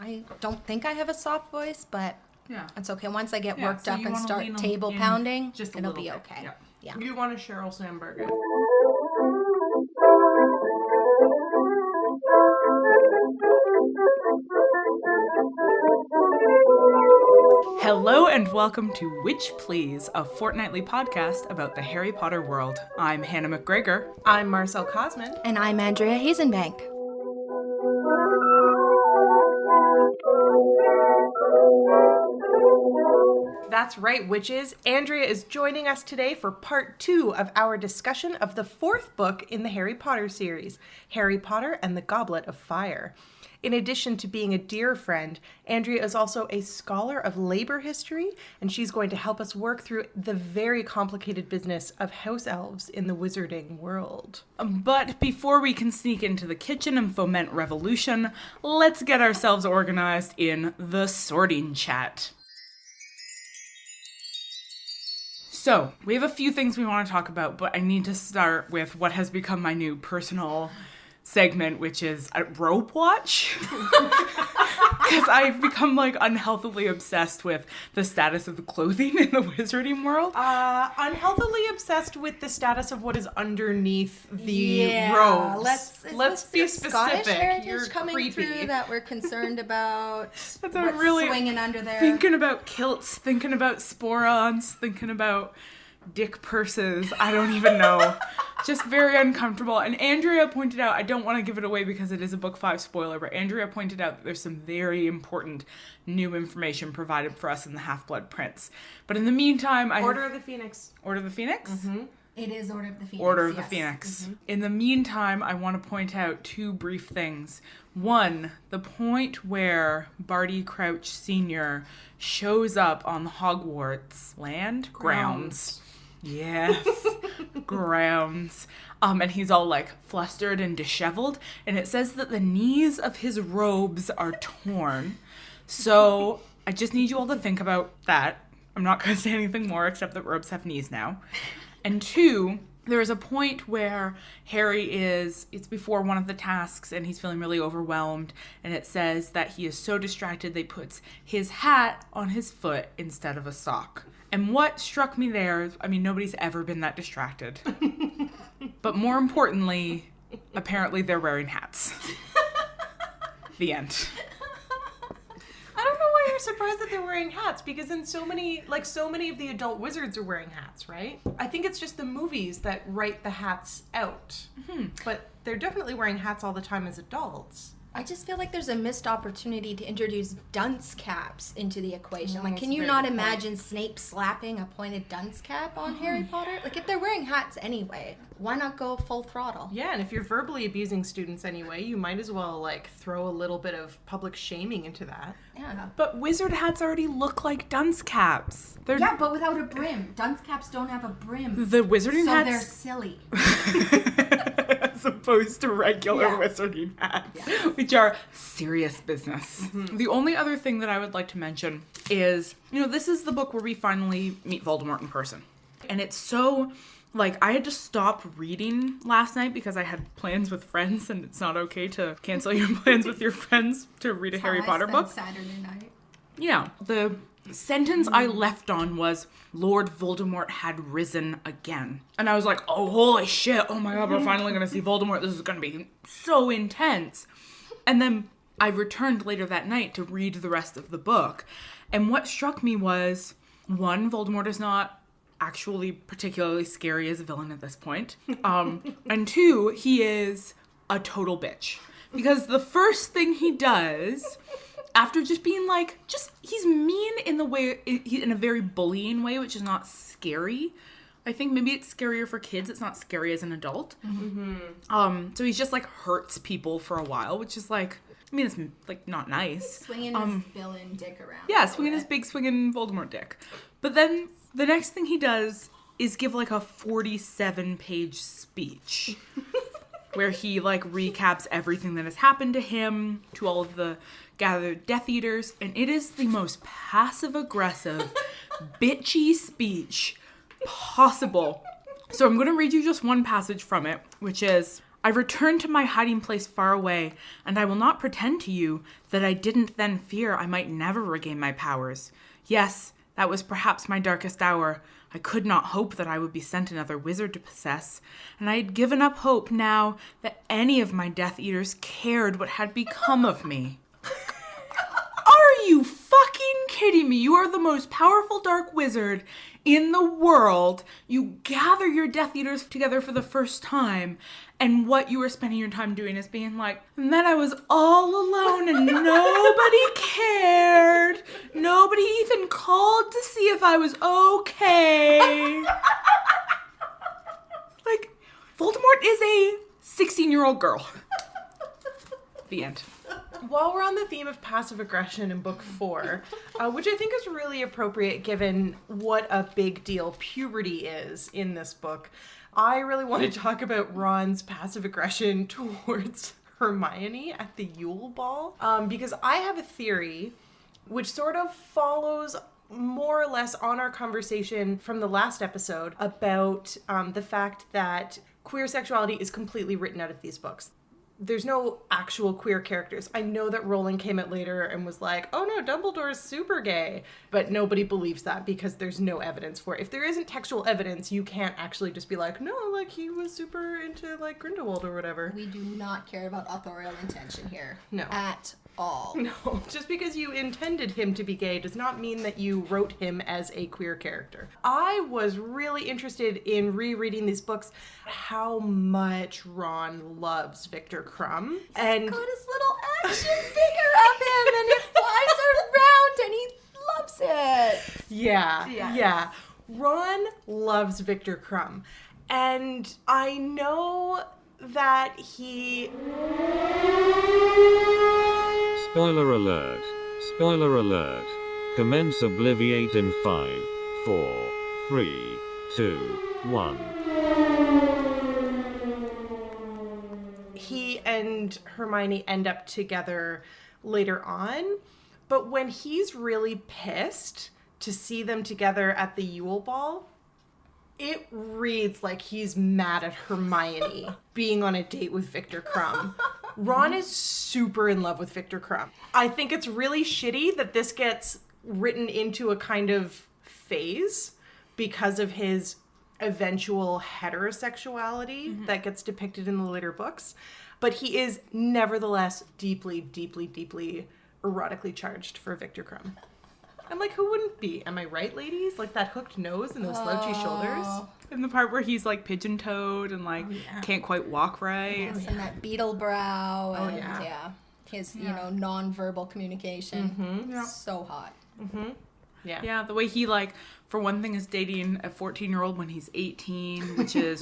I don't think I have a soft voice, but it's okay. Once I get worked up and start table pounding, it'll be okay. Yeah. You want a Sheryl Sandberg it. Hello and welcome to Witch Please, a fortnightly podcast about the Harry Potter world. I'm Hannah McGregor. I'm Marcel Cosman. And I'm Andrea Hasenbank. That's right, witches. Andrea is joining us today for part 2 of our discussion of the 4th book in the Harry Potter series, Harry Potter and the Goblet of Fire. In addition to being a dear friend, Andrea is also a scholar of labor history, and she's going to help us work through the very complicated business of house elves in the wizarding world. But before we can sneak into the kitchen and foment revolution, let's get ourselves organized in the sorting chat. So, we have a few things we want to talk about, but I need to start with what has become my new personal segment, which is a rope watch. Because I've become, unhealthily obsessed with the status of the clothing in the wizarding world. Unhealthily obsessed with the status of what is underneath the robes. Let's be specific. Scottish heritage You're coming creepy. through that we're concerned about. That's what's really swinging under there. Thinking about kilts, thinking about sporons, thinking about dick purses. I don't even know. Just very uncomfortable. And Andrea pointed out, I don't want to give it away because it is a book 5 spoiler, but Andrea pointed out that there's some very important new information provided for us in the Half-Blood Prince. But in the meantime, Order of the Phoenix. Order of the Phoenix? Mm-hmm. It is Order of the Phoenix. Order of the Phoenix. Mm-hmm. In the meantime, I want to point out 2 brief things. One, the point where Barty Crouch Sr. shows up on the Hogwarts grounds. Yes, grounds. And he's all flustered and disheveled. And it says that the knees of his robes are torn. So I just need you all to think about that. I'm not going to say anything more except that robes have knees now. And 2, there is a point where it's before one of the tasks and he's feeling really overwhelmed. And it says that he is so distracted that he puts his hat on his foot instead of a sock. And what struck me there, nobody's ever been that distracted. But more importantly, apparently they're wearing hats. The end. I don't know why you're surprised that they're wearing hats, because in so many of the adult wizards are wearing hats, right? I think it's just the movies that write the hats out. Mm-hmm. But they're definitely wearing hats all the time as adults. I just feel like there's a missed opportunity to introduce dunce caps into the equation. Can you not imagine Snape slapping a pointed dunce cap on Harry Potter? If they're wearing hats anyway, why not go full throttle? Yeah, and if you're verbally abusing students anyway, you might as well, throw a little bit of public shaming into that. Yeah. But wizard hats already look like dunce caps. Yeah, but without a brim. Dunce caps don't have a brim. The wizarding hats... So they're silly. As opposed to regular wizarding hats, which are serious business. Mm-hmm. The only other thing that I would like to mention is, this is the book where we finally meet Voldemort in person. And it's so, I had to stop reading last night because I had plans with friends, and it's not okay to cancel your plans with your friends to read a Harry Potter book. Saturday night. Yeah, the sentence I left on was, Lord Voldemort had risen again. And I was like, oh, holy shit. Oh my God, we're finally going to see Voldemort. This is going to be so intense. And then I returned later that night to read the rest of the book. And what struck me was, 1, Voldemort is not actually particularly scary as a villain at this point. And 2, he is a total bitch. Because the first thing he does... After just being he's mean in the way, in a very bullying way, which is not scary. I think maybe it's scarier for kids. It's not scary as an adult. Mm-hmm. So he's just hurts people for a while, which is it's not nice. He's swinging his villain dick around. Yeah, swinging his big swinging Voldemort dick. But then the next thing he does is give a 47-page speech. Where he recaps everything that has happened to him, to all of the gathered Death Eaters, and it is the most passive-aggressive, bitchy speech possible. So I'm going to read you just one passage from it, which is, I returned to my hiding place far away, and I will not pretend to you that I didn't then fear I might never regain my powers. Yes, that was perhaps my darkest hour. I could not hope that I would be sent another wizard to possess, and I had given up hope now that any of my Death Eaters cared what had become of me. Are you fucking kidding me? You are the most powerful dark wizard in the world. You gather your Death Eaters together for the first time, and what you were spending your time doing is being like, and then I was all alone and nobody cared. Nobody even called to see if I was okay. Like, Voldemort is a 16-year-old girl. The end. While we're on the theme of passive aggression in book 4, which I think is really appropriate given what a big deal puberty is in this book, I really want to talk about Ron's passive aggression towards Hermione at the Yule Ball, because I have a theory which sort of follows more or less on our conversation from the last episode about the fact that queer sexuality is completely written out of these books. There's no actual queer characters. I know that Rowling came out later and was like, oh no, Dumbledore is super gay. But nobody believes that because there's no evidence for it. If there isn't textual evidence, you can't actually just be like, no, like he was super into like Grindelwald or whatever. We do not care about authorial intention here. No. At all. No, just because you intended him to be gay does not mean that you wrote him as a queer character. I was really interested in rereading these books, how much Ron loves Victor Crumb. And got his little action figure of him and it flies around and he loves it. Yeah. Ron loves Victor Crumb. And I know that he... Spoiler alert. Spoiler alert. Commence Obliviate in 5, 4, 3, 2, 1. He and Hermione end up together later on, but when he's really pissed to see them together at the Yule Ball, it reads like he's mad at Hermione being on a date with Victor Crumb. Ron is super in love with Victor Crumb. I think it's really shitty that this gets written into a kind of phase because of his eventual heterosexuality that gets depicted in the later books. But he is nevertheless deeply, deeply, deeply erotically charged for Victor Crumb. I'm like, who wouldn't be? Am I right, ladies? Like that hooked nose and those slouchy shoulders. And the part where he's like pigeon-toed and like can't quite walk right. Yes, and that beetle brow and yeah. his, non-verbal communication. So hot. Yeah. The way he, like, for one thing, is dating a 14-year-old when he's 18, which is,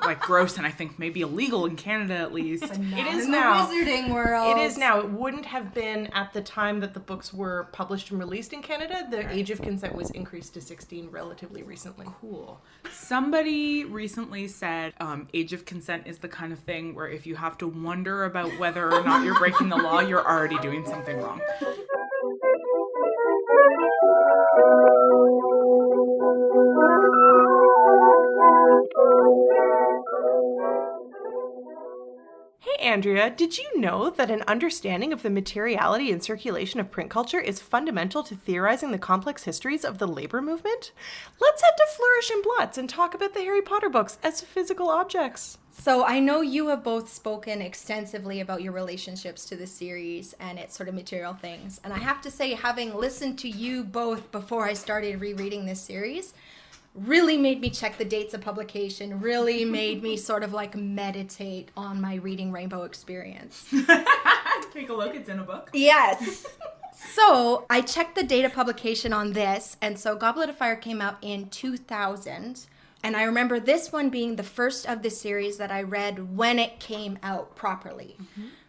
like, gross and I think maybe illegal in Canada at least. It is in now. the wizarding world. It is now. It wouldn't have been at the time that the books were published and released in Canada. The age of consent was increased to 16 relatively recently. Cool. Somebody recently said age of consent is the kind of thing where if you have to wonder about whether or not you're breaking the law, you're already doing something wrong. Hey Andrea, did you know that an understanding of the materiality and circulation of print culture is fundamental to theorizing the complex histories of the labor movement? Let's head to Flourish and Blots and talk about the Harry Potter books as physical objects. So I know you have both spoken extensively about your relationships to the series and its sort of material things. And I have to say, having listened to you both before I started rereading this series, really made me check the dates of publication, really made me sort of like meditate on my reading Rainbow experience. Take a look, it's in a book. Yes. So I checked the date of publication on this, and so Goblet of Fire came out in 2000. And I remember this one being the first of the series that I read when it came out properly.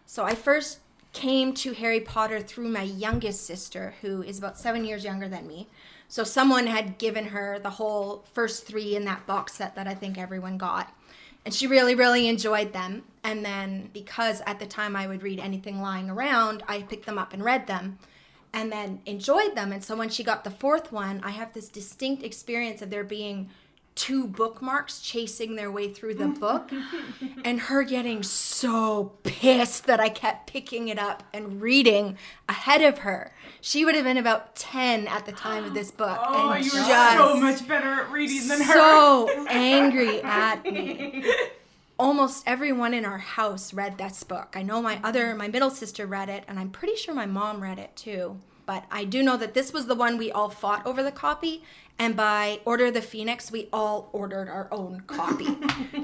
So I first came to Harry Potter through my youngest sister, who is about 7 years younger than me. So someone had given her the whole first 3 in that box set that I think everyone got. And she really, really enjoyed them. And then because at the time I would read anything lying around, I picked them up and read them and then enjoyed them. And so when she got the 4th one, I have this distinct experience of there being 2 bookmarks chasing their way through the book, and her getting so pissed that I kept picking it up and reading ahead of her. She would have been about 10 at the time of this book. Oh, and you were just so much better at reading than her. so angry at me. Almost everyone in our house read this book. I know my middle sister read it, and I'm pretty sure my mom read it too. But I do know that this was the one we all fought over the copy, and by Order of the Phoenix, we all ordered our own copy.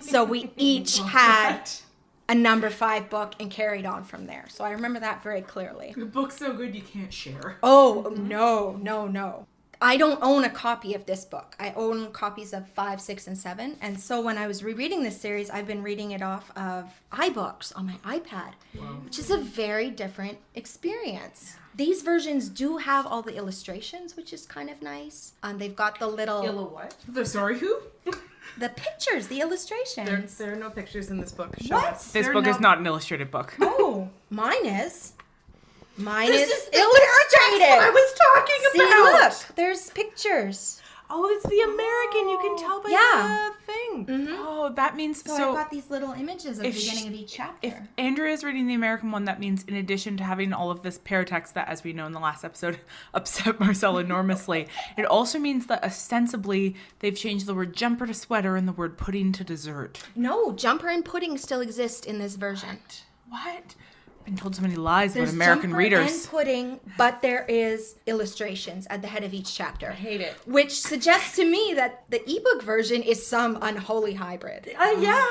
So we each had a number 5 book and carried on from there. So I remember that very clearly. The book's so good you can't share. Oh, no. I don't own a copy of this book. I own copies of 5, 6, and 7. And so when I was rereading this series, I've been reading it off of iBooks on my iPad, which is a very different experience. These versions do have all the illustrations, which is kind of nice. They've got the little... what? Sorry, who? The pictures, the illustrations. There are no pictures in this book. Show What? us. This book is not an illustrated book. Oh, mine is. Mine This is is the illustrated. I was talking See, about. look, there's pictures. Oh, it's the American. You can tell by Yeah. the thing. Mm-hmm. Oh, that means So I've got these little images at the if beginning sh- of each chapter. if Andrea is reading the American one, that means in addition to having all of this paratext that, as we know in the last episode, upset Marcel enormously, it also means that ostensibly they've changed the word jumper to sweater and the word pudding to dessert. No, jumper and pudding still exist in this version. What? I've been told so many lies There's about American jumper readers. and pudding, but there is illustrations at the head of each chapter. I hate it. Which suggests to me that the ebook version is some unholy hybrid. Yeah.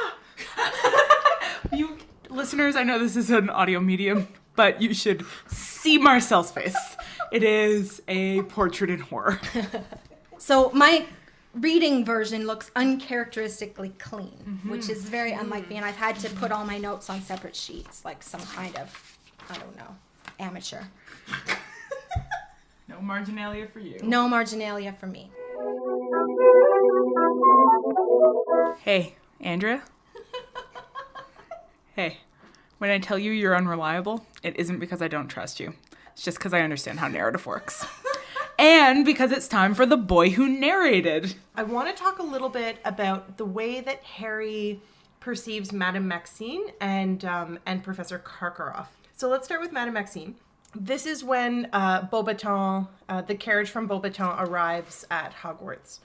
You listeners, I know this is an audio medium, but you should see Marcel's face. It is a portrait in horror. So my reading version looks uncharacteristically clean, which is very unlike me, and I've had to put all my notes on separate sheets, like some kind of, I don't know, amateur. No marginalia for you. No marginalia for me. Hey, Andrea? Hey, when I tell you you're unreliable, it isn't because I don't trust you. It's just because I understand how narrative works. And because it's time for The Boy Who Narrated. I want to talk a little bit about the way that Harry perceives Madame Maxine and Professor Karkaroff. So let's start with Madame Maxine. This is when Beauxbaton, the carriage from Beauxbaton arrives at Hogwarts.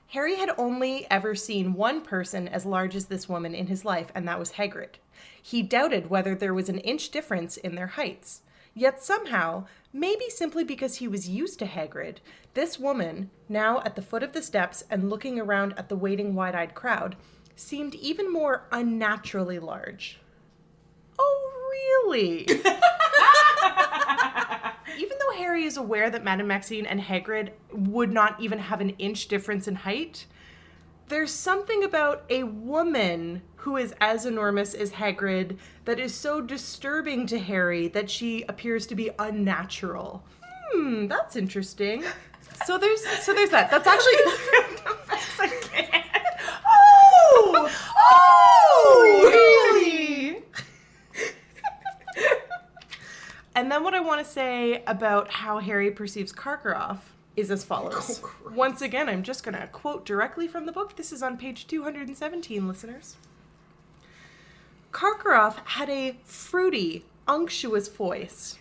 Harry had only ever seen one person as large as this woman in his life, and that was Hagrid. He doubted whether there was an inch difference in their heights. Yet somehow, maybe simply because he was used to Hagrid, this woman, now at the foot of the steps and looking around at the waiting wide-eyed crowd, seemed even more unnaturally large. Oh, really? Even though Harry is aware that Madame Maxine and Hagrid would not even have an inch difference in height, there's something about a woman who is as enormous as Hagrid that is so disturbing to Harry that she appears to be unnatural. That's interesting. So there's that. That's actually Oh, really? And then what I want to say about how Harry perceives Karkaroff is as follows. Once again, I'm just going to quote directly from the book. This is on page 217, listeners. Karkaroff had a fruity, unctuous voice.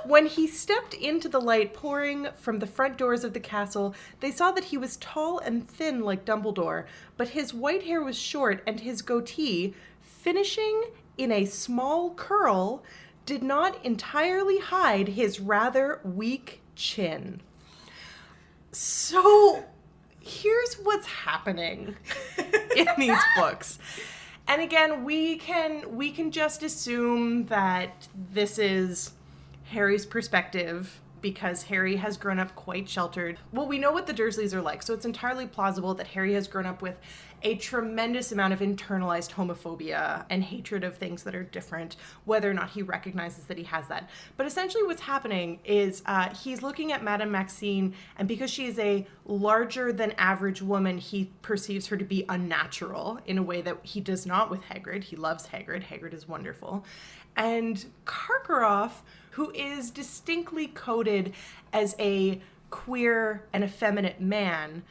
When he stepped into the light pouring from the front doors of the castle, they saw that he was tall and thin like Dumbledore, but his white hair was short and his goatee, finishing in a small curl, did not entirely hide his rather weak chin. So here's what's happening in these books. And again, we can just assume that this is Harry's perspective because Harry has grown up quite sheltered. Well, we know what the Dursleys are like, so it's entirely plausible that Harry has grown up with a tremendous amount of internalized homophobia and hatred of things that are different, whether or not he recognizes that he has that. But essentially what's happening is he's looking at Madame Maxine, and because she is a larger than average woman, he perceives her to be unnatural in a way that he does not with Hagrid. He loves Hagrid. Hagrid is wonderful. And Karkaroff, who is distinctly coded as a queer and effeminate man,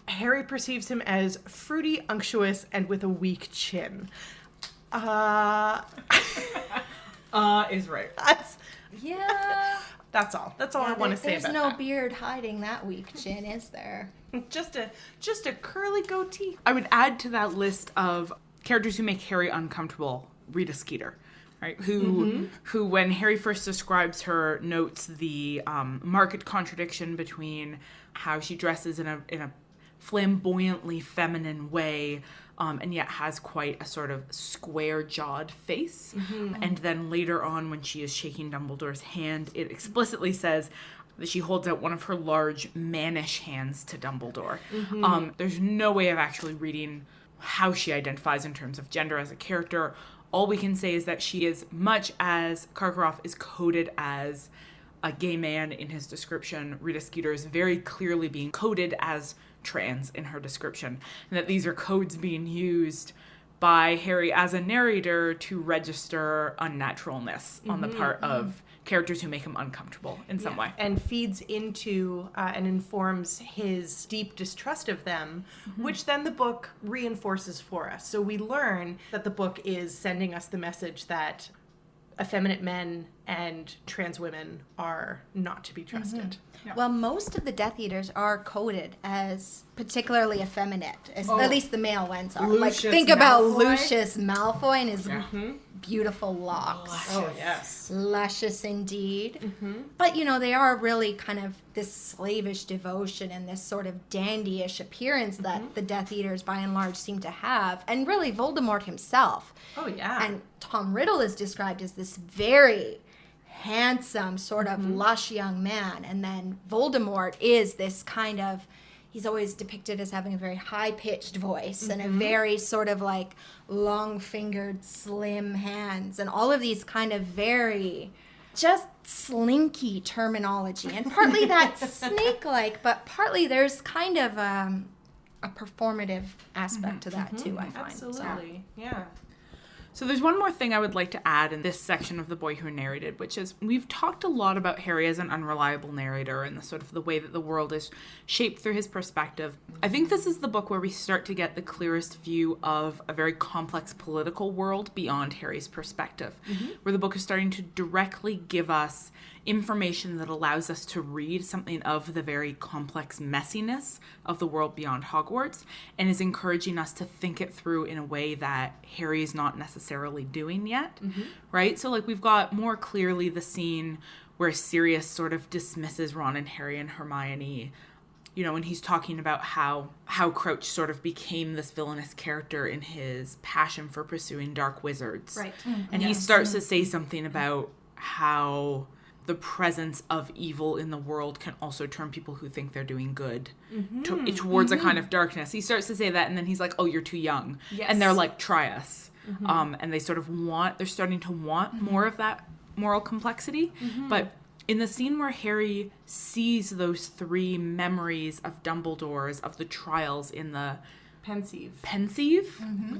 Harry perceives him as fruity, unctuous, and with a weak chin. Is right. Yeah. That's all. That's all I want to say about There's no that. beard hiding that weak chin, is there? Just a curly goatee. I would add to that list of characters who make Harry uncomfortable, Rita Skeeter, right? Who when Harry first describes her, notes the marked contradiction between how she dresses in a flamboyantly feminine way, and yet has quite a sort of square-jawed face. And then later on, when she is shaking Dumbledore's hand, it explicitly says that she holds out one of her large, mannish hands to Dumbledore. There's no way of actually reading how she identifies in terms of gender as a character. All we can say is that she is, much as Karkaroff is coded as a gay man in his description, Rita Skeeter is very clearly being coded as trans in her description, and that these are codes being used by Harry as a narrator to register unnaturalness on the part of characters who make him uncomfortable in some way. And feeds into and informs his deep distrust of them, which then the book reinforces for us. So we learn that the book is sending us the message that effeminate men and trans women are not to be trusted. Well, most of the Death Eaters are coded as particularly effeminate. At least the male ones are. Lucius Think about Malfoy? Lucius Malfoy and his beautiful locks. Oh, yes. Luscious indeed. But, they are really kind of this slavish devotion and this sort of dandyish appearance that the Death Eaters, by and large, seem to have. And really, Voldemort himself. Oh, yeah. And Tom Riddle is described as this very handsome, sort of lush young man. And then Voldemort is this kind of, he's always depicted as having a very high-pitched voice and a very sort of like long-fingered, slim hands. And all of these kind of very just slinky terminology. And partly that's snake-like, but partly there's kind of a performative aspect to that too, I find. Absolutely. Yeah. So there's one more thing I would like to add in this section of The Boy Who Narrated, which is we've talked a lot about Harry as an unreliable narrator and the sort of the way that the world is shaped through his perspective. I think this is the book where we start to get the clearest view of a very complex political world beyond Harry's perspective, where the book is starting to directly give us information that allows us to read something of the very complex messiness of the world beyond Hogwarts, and is encouraging us to think it through in a way that Harry is not necessarily doing yet, right? So like we've got more clearly the scene where Sirius sort of dismisses Ron and Harry and Hermione, and he's talking about how Crouch sort of became this villainous character in his passion for pursuing dark wizards. Right. And he starts to say something about how the presence of evil in the world can also turn people who think they're doing good towards a kind of darkness. He starts to say that, and then he's like, oh, you're too young. Yes. And they're like, try us. And they sort of they're starting to want more of that moral complexity. But in the scene where Harry sees those three memories of Dumbledore's, of the trials in the Pensieve.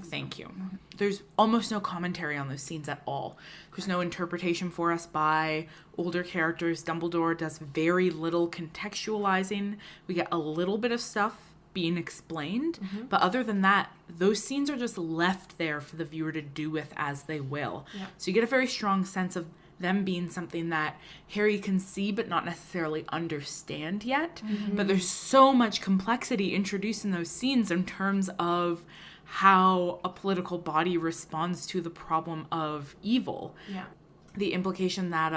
Thank you. There's almost no commentary on those scenes at all. There's no interpretation for us by older characters. Dumbledore does very little contextualizing. We get a little bit of stuff being explained, but other than that, those scenes are just left there for the viewer to do with as they will. So you get a very strong sense of them being something that Harry can see but not necessarily understand yet. But there's so much complexity introduced in those scenes in terms of how a political body responds to the problem of evil. The implication that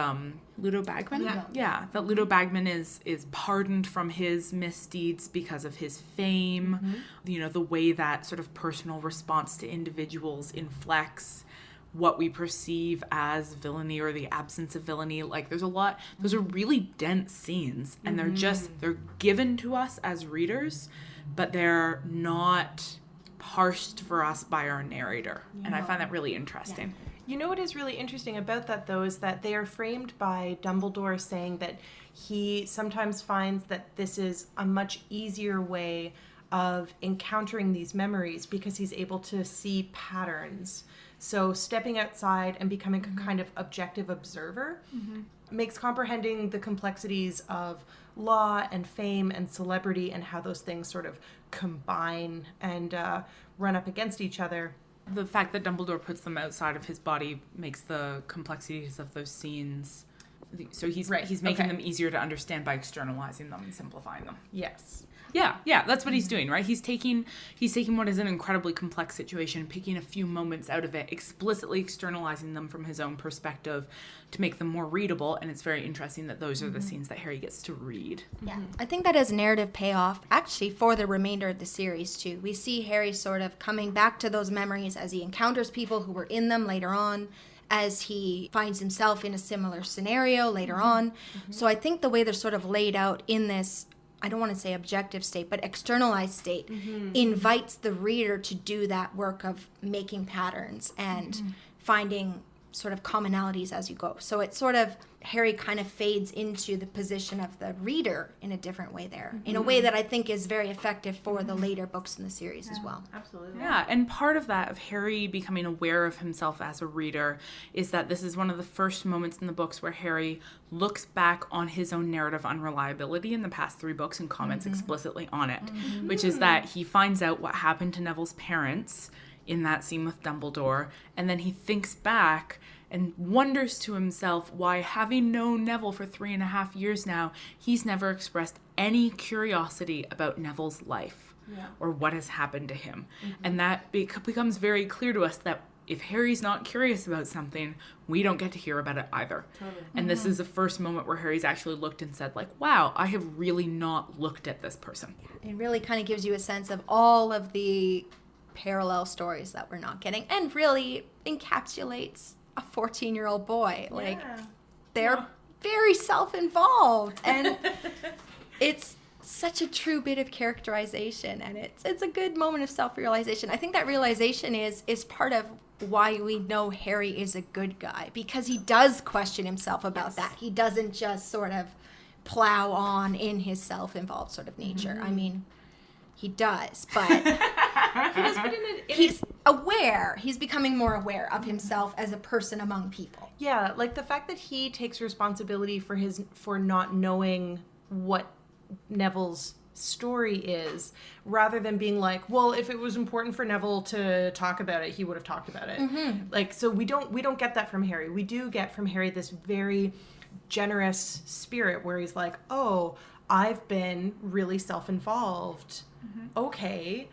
Ludo Bagman? That Ludo Bagman is pardoned from his misdeeds because of his fame. The way that sort of personal response to individuals inflects what we perceive as villainy or the absence of villainy. Like there's a lot, those are really dense scenes, and they're given to us as readers, but they're not parsed for us by our narrator. And I find that really interesting. You know what is really interesting about that, though, is that they are framed by Dumbledore saying that he sometimes finds that this is a much easier way of encountering these memories because he's able to see patterns So stepping outside and becoming a kind of objective observer makes comprehending the complexities of law and fame and celebrity and how those things sort of combine and run up against each other. The fact that Dumbledore puts them outside of his body makes the complexities of those scenes. So he's making them easier to understand by externalizing them and simplifying them. Yes. Yeah, that's what he's doing, right? He's taking what is an incredibly complex situation, picking a few moments out of it, explicitly externalizing them from his own perspective to make them more readable, and it's very interesting that those are the scenes that Harry gets to read. Yeah, I think that has narrative payoff actually for the remainder of the series too. We see Harry sort of coming back to those memories as he encounters people who were in them later on, as he finds himself in a similar scenario later on. So I think the way they're sort of laid out in this, I don't want to say objective state, but externalized state, invites the reader to do that work of making patterns and finding sort of commonalities as you go. So it's sort of, Harry kind of fades into the position of the reader in a different way there, in a way that I think is very effective for the later books in the series as well. Absolutely. Yeah, and part of that, of Harry becoming aware of himself as a reader, is that this is one of the first moments in the books where Harry looks back on his own narrative unreliability in the past 3 books and comments explicitly on it, which is that he finds out what happened to Neville's parents in that scene with Dumbledore, and then he thinks back and wonders to himself why, having known Neville for 3.5 years now, he's never expressed any curiosity about Neville's life or what has happened to him. And that becomes very clear to us that if Harry's not curious about something, we don't get to hear about it either. Totally. And this is the first moment where Harry's actually looked and said, like, wow, I have really not looked at this person. It really kind of gives you a sense of all of the parallel stories that we're not getting, and really encapsulates a 14-year-old boy. Like, they're very self-involved, and it's such a true bit of characterization, and it's a good moment of self-realization. I think that realization is part of why we know Harry is a good guy, because he does question himself about that. He doesn't just sort of plow on in his self-involved sort of nature. I mean, he does, but he's aware. He's becoming more aware of himself as a person among people. Yeah, like the fact that he takes responsibility for not knowing what Neville's story is, rather than being like, well, if it was important for Neville to talk about it, he would have talked about it. Like, so we don't get that from Harry. We do get from Harry this very generous spirit where he's like, oh, I've been really self-involved. Okay.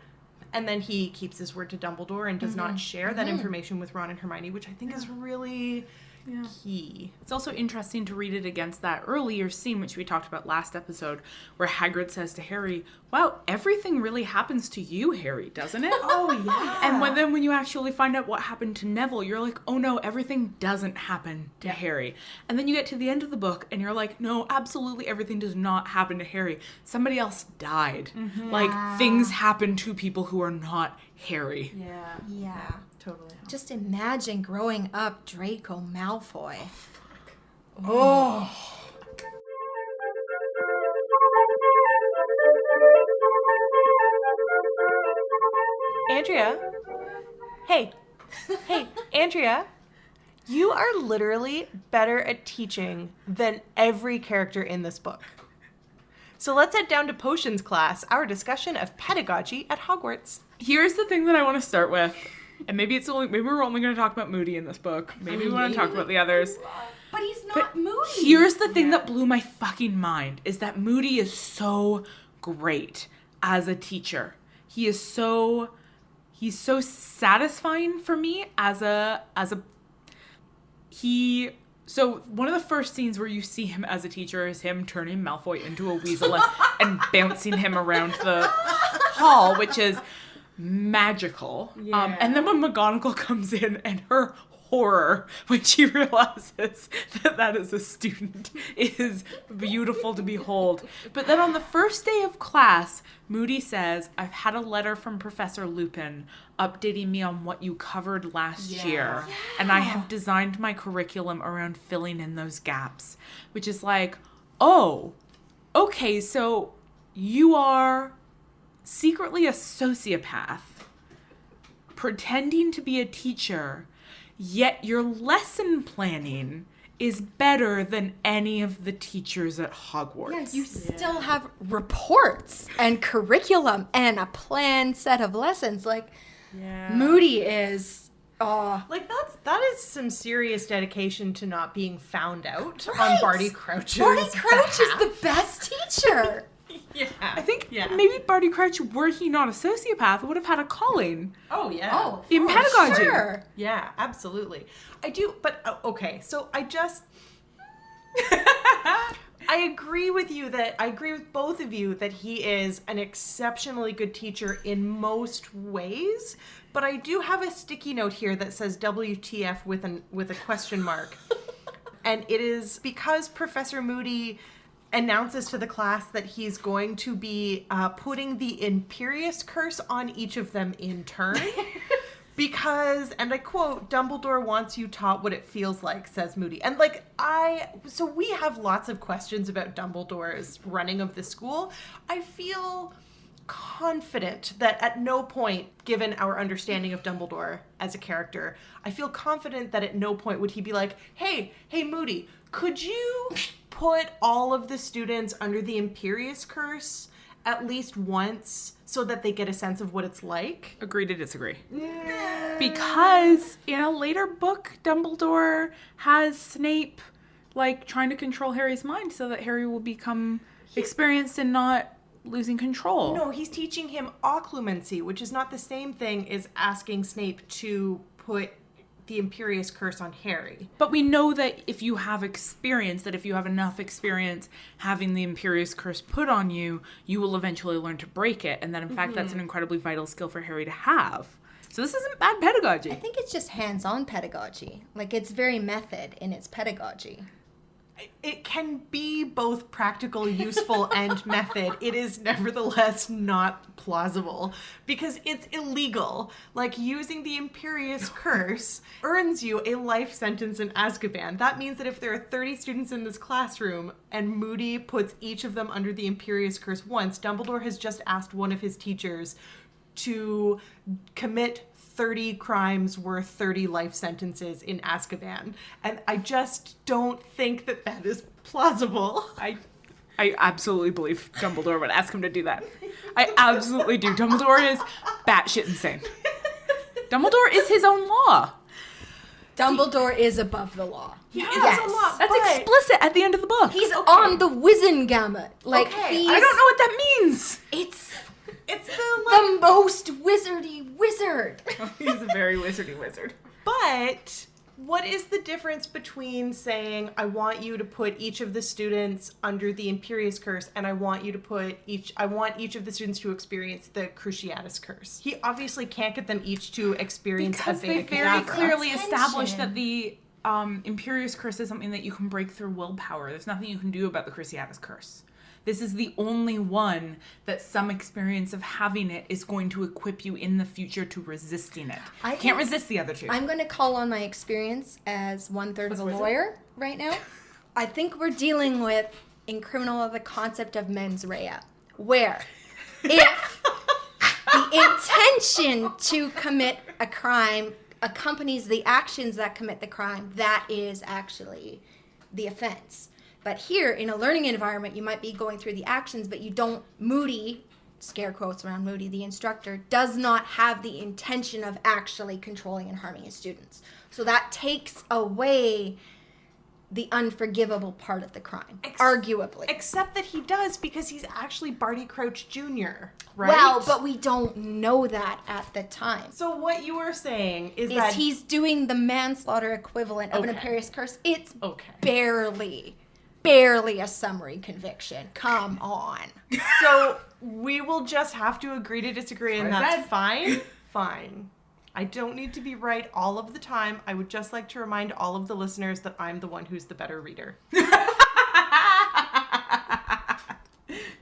And then he keeps his word to Dumbledore and does not share that information with Ron and Hermione, which I think is really key. It's also interesting to read it against that earlier scene, which we talked about last episode, where Hagrid says to Harry, wow, everything really happens to you, Harry, doesn't it? Oh, yeah. And when you actually find out what happened to Neville, you're like, oh no, everything doesn't happen to Harry. And then you get to the end of the book and you're like, no, absolutely everything does not happen to Harry. Somebody else died. Like, things happen to people who are not Harry. Yeah. Totally. Just imagine growing up Draco Malfoy. Oh. Andrea. Hey, Andrea. You are literally better at teaching than every character in this book. So let's head down to potions class, our discussion of pedagogy at Hogwarts. Here's the thing that I want to start with. And maybe we're only going to talk about Moody in this book. Maybe we want to talk about the others. But he's not Moody. Here's the thing that blew my fucking mind, is that Moody is so great as a teacher. He's so satisfying for me so one of the first scenes where you see him as a teacher is him turning Malfoy into a weasel and bouncing him around the hall, which is magical. And then when McGonagall comes in and her horror when she realizes that is a student is beautiful to behold. But then on the first day of class, Moody says, I've had a letter from Professor Lupin updating me on what you covered last year. And I have designed my curriculum around filling in those gaps. Which is like, oh, okay, so you are secretly a sociopath, pretending to be a teacher, yet your lesson planning is better than any of the teachers at Hogwarts. Yes, you still have reports and curriculum and a planned set of lessons. Like, Moody is... Like, that is some serious dedication to not being found out on Barty Crouch's Barty Crouch is behalf. the best teacher. Yeah. I think maybe Barty Crouch, were he not a sociopath, would have had a calling. Oh, yeah. Oh, In pedagogy. Sure. Yeah, absolutely. I do, but okay, so I agree with you that I agree with both of you that he is an exceptionally good teacher in most ways, but I do have a sticky note here that says WTF with a question mark. And it is because Professor Moody announces to the class that he's going to be putting the Imperious Curse on each of them in turn. Because, and I quote, Dumbledore wants you taught what it feels like, says Moody. And so we have lots of questions about Dumbledore's running of the school. I feel confident that at no point, given our understanding of Dumbledore as a character, I feel confident that at no point would he be like, hey, Moody, could you put all of the students under the Imperious Curse at least once so that they get a sense of what it's like? Agree to disagree. Because in a later book, Dumbledore has Snape trying to control Harry's mind so that Harry will become experienced in not losing control. No, he's teaching him occlumency, which is not the same thing as asking Snape to put the Imperious Curse on Harry. But we know that if you have enough experience having the Imperious Curse put on you, you will eventually learn to break it. And that, in fact, that's an incredibly vital skill for Harry to have. So this isn't bad pedagogy. I think it's just hands-on pedagogy. Like, it's very method in its pedagogy. It can be both practical, useful, and method. It is nevertheless not plausible because it's illegal. Like, using the Imperious Curse earns you a life sentence in Azkaban. That means that if there are 30 students in this classroom and Moody puts each of them under the Imperious Curse once, Dumbledore has just asked one of his teachers to commit 30 crimes worth 30 life sentences in Azkaban. And I just don't think that is plausible. I absolutely believe Dumbledore would ask him to do that. I absolutely do. Dumbledore is batshit insane. Dumbledore is his own law. Dumbledore is above the law. Yes. A lot, That's explicit at the end of the book. He's on the Wizen gamut. Like, Okay. I don't know what that means. It's the most wizardy wizard. He's a very wizardy wizard. But what is the difference between saying, I want you to put each of the students under the Imperious Curse, and I want each of the students to experience the Cruciatus Curse? He obviously can't get them each to experience Because a they Vita very Kedavra. clearly established that the Imperious Curse is something that you can break through willpower. There's nothing you can do about the Cruciatus Curse. This is the only one that some experience of having it is going to equip you in the future to resisting it. I Can't resist the other two. I'm going to call on my experience as 1/3 of a lawyer right now. I think we're dealing with, in criminal, the concept of mens rea, where if the intention to commit a crime accompanies the actions that commit the crime, that is actually the offense. But here, in a learning environment, you might be going through the actions, but you don't, Moody, scare quotes around Moody, the instructor, does not have the intention of actually controlling and harming his students. So that takes away the unforgivable part of the crime, arguably. Except that he does, because he's actually Barty Crouch Jr., right? Well, but we don't know that at the time. So what you are saying is Is that he's doing the manslaughter equivalent of an Okay. Imperious Curse. It's Okay. barely a summary conviction. Come on. So we will just have to agree to disagree, and That's what I that's fine. Fine. I don't need to be right all of the time. I would just like to remind all of the listeners that I'm the one who's the better reader.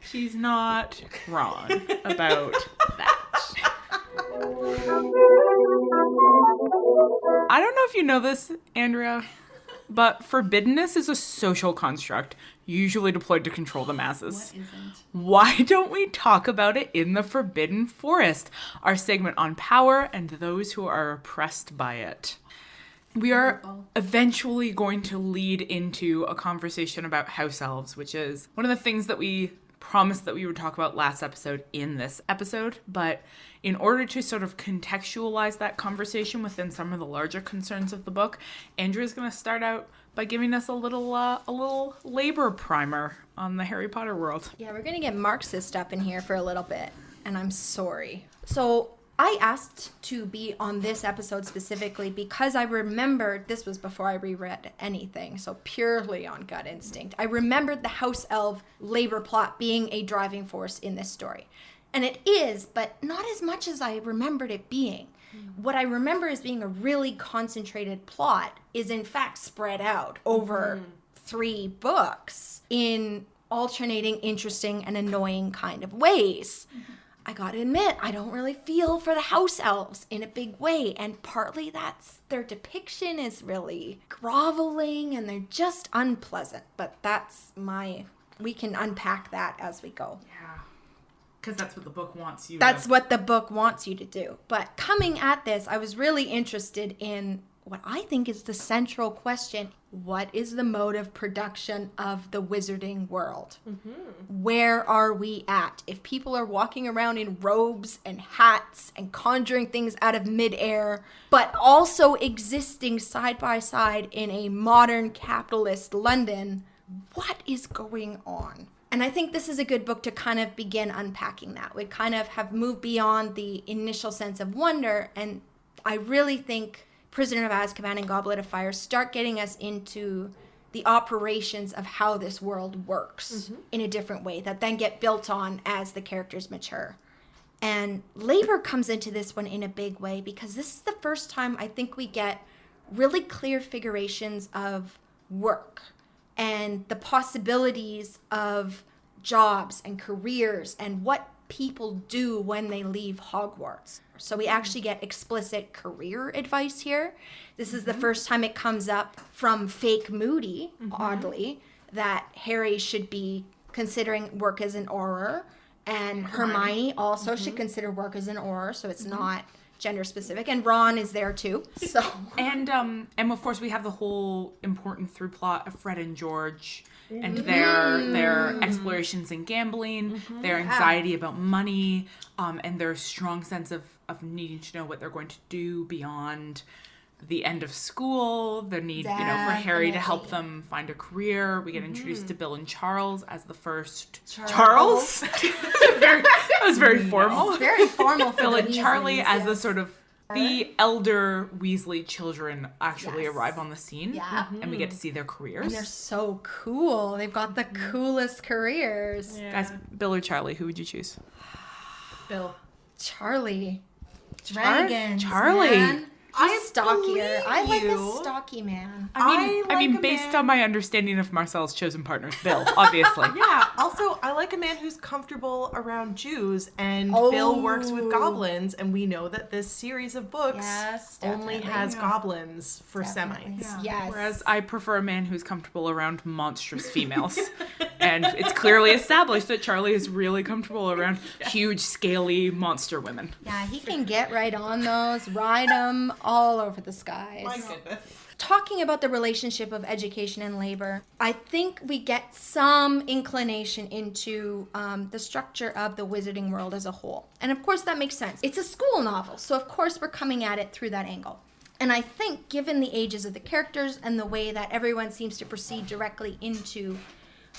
She's not wrong about that. I don't know if you know this, Andrea, but forbiddenness is a social construct usually deployed to control the masses. What isn't? Why don't we talk about it in the Forbidden Forest, our segment on power and those who are oppressed by it? We are eventually going to lead into a conversation about house elves, which is one of the things that we promised that we would talk about last episode in this episode. But in order to sort of contextualize that conversation within some of the larger concerns of the book, Andrea's going to start out by giving us a little labor primer on the Harry Potter world. Yeah, we're going to get Marxist up in here for a little bit, and I'm sorry. So I asked to be on this episode specifically because I remembered, this was before I reread anything, so purely on gut instinct. I remembered the house elf labor plot being a driving force in this story. And it is, but not as much as I remembered it being. What I remember as being a really concentrated plot is in fact spread out over 3 books in alternating, interesting, and annoying kind of ways. I gotta admit, I don't really feel for the house elves in a big way, and partly that's their depiction is really groveling and they're just unpleasant, but we can unpack that as we go. Yeah. Because that's what the book wants you That's what the book wants you to do. But coming at this, I was really interested in what I think is the central question. What is the mode of production of the wizarding world? Where are we at? If people are walking around in robes and hats and conjuring things out of midair, but also existing side by side in a modern capitalist London, what is going on? And I think this is a good book to kind of begin unpacking that. We kind of have moved beyond the initial sense of wonder, and I really think Prisoner of Azkaban and Goblet of Fire start getting us into the operations of how this world works in a different way that then get built on as the characters mature. And labor comes into this one in a big way because this is the first time I think we get really clear figurations of work and the possibilities of jobs and careers and what people do when they leave Hogwarts. So we actually get explicit career advice here. This is the first time it comes up from fake Moody, oddly, that Harry should be considering work as an Auror, and Hermione also should consider work as an Auror, so it's not gender specific, and Ron is there too. So and of course we have the whole important through plot of Fred and George and their explorations in gambling, their anxiety about money, and their strong sense of needing to know what they're going to do beyond the end of school, the need, for Harry to help them find a career. We get introduced to Bill and Charles as the first Charles. That was very formal. It's very formal. Bill and Charlie as the sort of the elder Weasley children actually arrive on the scene. Yeah. And we get to see their careers. And they're so cool. They've got the coolest careers. Yeah. Guys, Bill or Charlie, who would you choose? Bill. Charlie. Dragons. Charlie. Man. He's stockier. I like you. a stocky man. I mean, based on my understanding of Marcel's chosen partners, Bill, obviously. Yeah, also, I like a man who's comfortable around Jews, and Bill works with goblins, and we know that this series of books only has goblins for Semites. Yes. Whereas I prefer a man who's comfortable around monstrous females. And it's clearly established that Charlie is really comfortable around huge, scaly monster women. Yeah, he can get right on those, ride them all over the skies. My goodness. Talking about the relationship of education and labor, I think we get some inclination into the structure of the wizarding world as a whole. And of course that makes sense. It's a school novel, so of course we're coming at it through that angle. And I think given the ages of the characters and the way that everyone seems to proceed directly into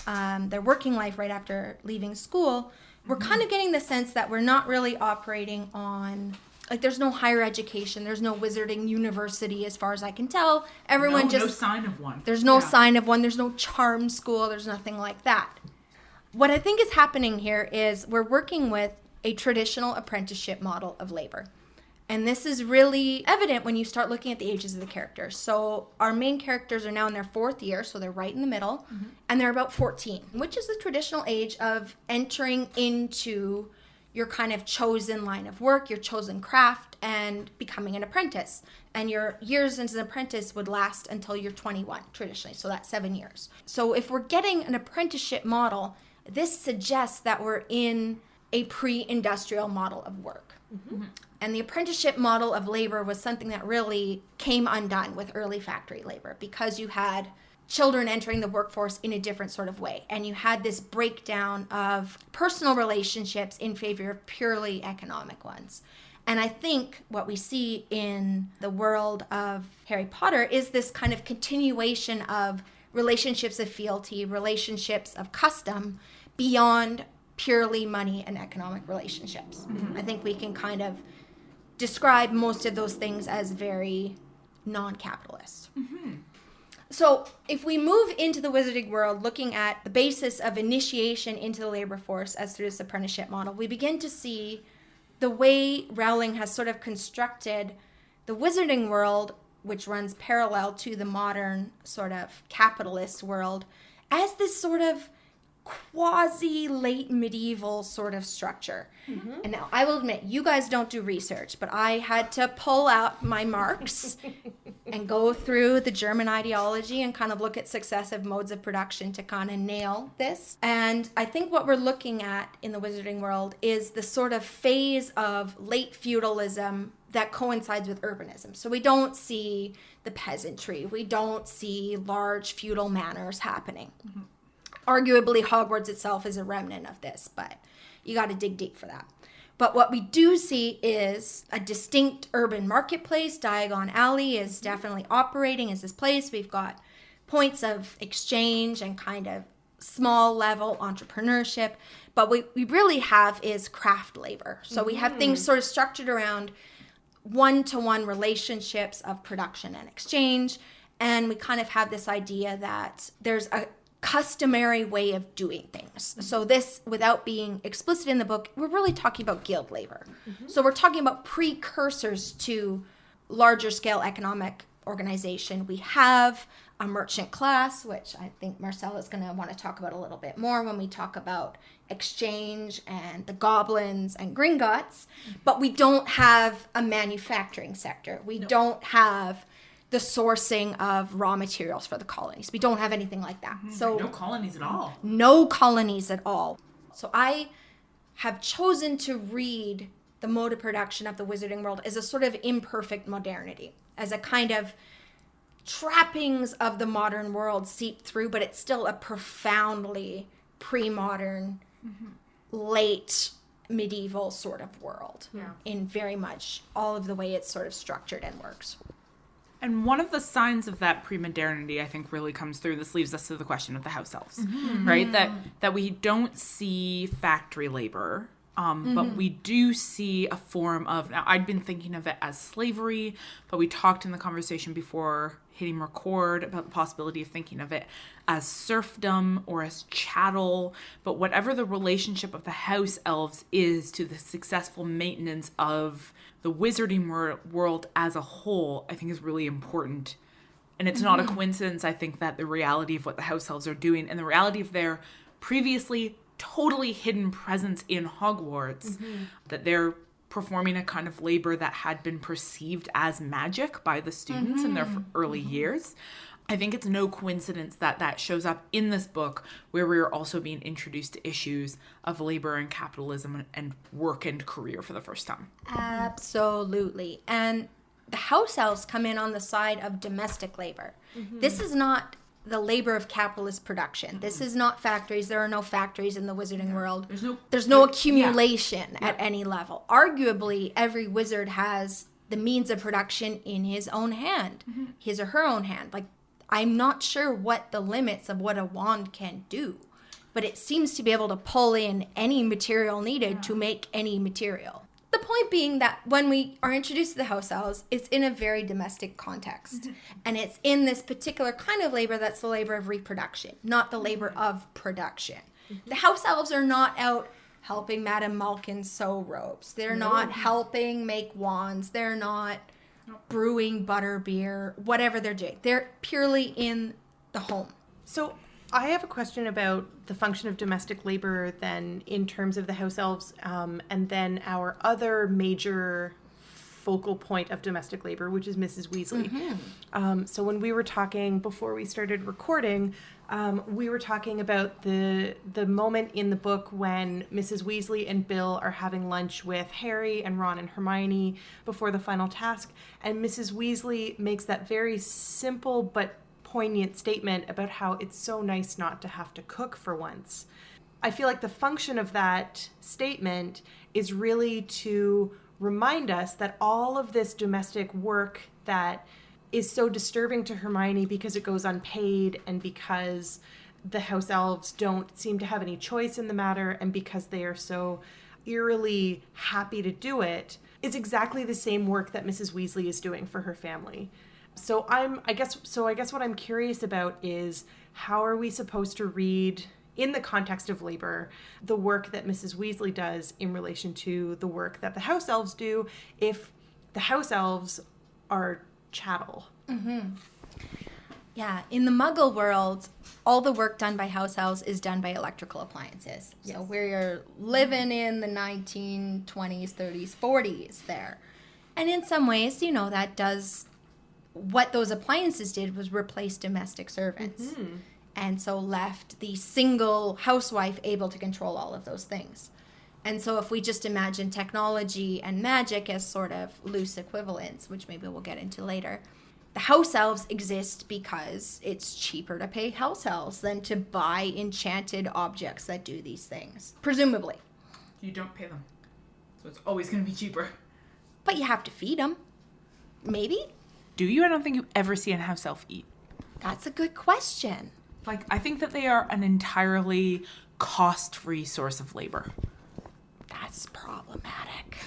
their working life right after leaving school, we're kind of getting the sense that we're not really operating on, like, there's no higher education, there's no wizarding university as far as I can tell. Everyone no sign of one. There's no sign of one, there's no charm school, there's nothing like that. What I think is happening here is we're working with a traditional apprenticeship model of labor. And this is really evident when you start looking at the ages of the characters. So our main characters are now in their 4th year, so they're right in the middle, and they're about 14, which is the traditional age of entering into your kind of chosen line of work, your chosen craft, and becoming an apprentice. And your years as an apprentice would last until you're 21, traditionally, so that's 7 years. So if we're getting an apprenticeship model, this suggests that we're in a pre-industrial model of work. And the apprenticeship model of labor was something that really came undone with early factory labor because you had children entering the workforce in a different sort of way. And you had this breakdown of personal relationships in favor of purely economic ones. And I think what we see in the world of Harry Potter is this kind of continuation of relationships of fealty, relationships of custom beyond purely money and economic relationships. I think we can kind of describe most of those things as very non-capitalist. So if we move into the wizarding world, looking at the basis of initiation into the labor force as through this apprenticeship model, we begin to see the way Rowling has sort of constructed the wizarding world, which runs parallel to the modern sort of capitalist world, as this sort of quasi-late medieval sort of structure. And now I will admit, you guys don't do research, but I had to pull out my marks and go through the German ideology and kind of look at successive modes of production to kind of nail this. And I think what we're looking at in the wizarding world is the sort of phase of late feudalism that coincides with urbanism. So we don't see the peasantry. We don't see large feudal manors happening. Arguably, Hogwarts itself is a remnant of this, but you got to dig deep for that. But what we do see is a distinct urban marketplace. Diagon Alley is definitely operating as this place. We've got points of exchange and kind of small level entrepreneurship. But what we really have is craft labor. So we have things sort of structured around one-to-one relationships of production and exchange. And we kind of have this idea that there's a customary way of doing things. So this, without being explicit in the book, we're really talking about guild labor. So we're talking about precursors to larger scale economic organization. We have a merchant class, which I think Marcella is going to want to talk about a little bit more when we talk about exchange and the goblins and Gringotts, but we don't have a manufacturing sector. We don't have the sourcing of raw materials for the colonies. We don't have anything like that. So No colonies at all. No colonies at all. So I have chosen to read the mode of production of the wizarding world as a sort of imperfect modernity, as a kind of trappings of the modern world seep through, but it's still a profoundly pre-modern, late medieval sort of world in very much all of the way it's sort of structured and works. And one of the signs of that pre-modernity, I think, really comes through. This leaves us to the question of the house elves, right? That we don't see factory labor, but we do see a form of, now I'd been thinking of it as slavery, but we talked in the conversation before hitting record about the possibility of thinking of it as serfdom or as chattel. But whatever the relationship of the house elves is to the successful maintenance of the wizarding world as a whole, I think is really important. And it's not a coincidence, I think, that the reality of what the house elves are doing and the reality of their previously totally hidden presence in Hogwarts, that they're performing a kind of labor that had been perceived as magic by the students in their early years. I think it's no coincidence that that shows up in this book, where we're also being introduced to issues of labor and capitalism and work and career for the first time. Absolutely. And the house elves come in on the side of domestic labor. This is not the labor of capitalist production. This is not factories. There are no factories in the wizarding world. There's no accumulation at any level. Arguably, every wizard has the means of production in his own hand, his or her own hand. Like, I'm not sure what the limits of what a wand can do, but it seems to be able to pull in any material needed to make any material. The point being that when we are introduced to the house elves, it's in a very domestic context. And it's in this particular kind of labor that's the labor of reproduction, not the labor of production. The house elves are not out helping Madame Malkin sew robes. They're not helping make wands. They're not brewing butterbeer, whatever they're doing. They're purely in the home. So I have a question about the function of domestic labor then in terms of the house elves, and then our other major focal point of domestic labor, which is Mrs. Weasley. So when we were talking before we started recording, we were talking about the moment in the book when Mrs. Weasley and Bill are having lunch with Harry and Ron and Hermione before the final task, and Mrs. Weasley makes that very simple but poignant statement about how it's so nice not to have to cook for once. I feel like the function of that statement is really to remind us that all of this domestic work that is so disturbing to Hermione because it goes unpaid and because the house elves don't seem to have any choice in the matter and because they are so eerily happy to do it, is exactly the same work that Mrs. Weasley is doing for her family. So I guess what I'm curious about is, how are we supposed to read, in the context of labor, the work that Mrs. Weasley does in relation to the work that the house elves do, if the house elves are chattel? Yeah, in the Muggle world, all the work done by house elves is done by electrical appliances. Yes. So we're living in the 1920s, 30s, 40s there. And in some ways, that does, what those appliances did was replace domestic servants. And so left the single housewife able to control all of those things. And so if we just imagine technology and magic as sort of loose equivalents, which maybe we'll get into later, the house elves exist because it's cheaper to pay house elves than to buy enchanted objects that do these things. Presumably. You don't pay them. So it's always going to be cheaper. But you have to feed them. Maybe? Do you? I don't think you ever see a house elf eat. That's a good question. I think that they are an entirely cost-free source of labor. That's problematic.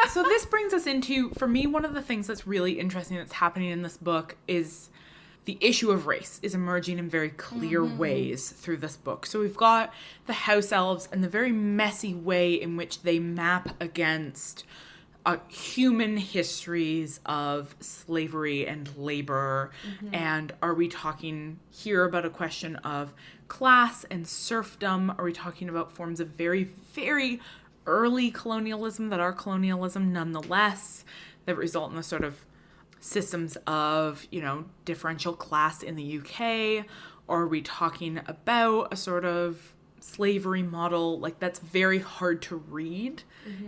So this brings us into, for me, one of the things that's really interesting that's happening in this book is the issue of race is emerging in very clear ways through this book. So we've got the house elves and the very messy way in which they map against human histories of slavery and labor. And are we talking here about a question of class and serfdom? Are we talking about forms of very, very early colonialism that are colonialism nonetheless, that result in the sort of systems of, differential class in the UK? Or are we talking about a sort of slavery model that's very hard to read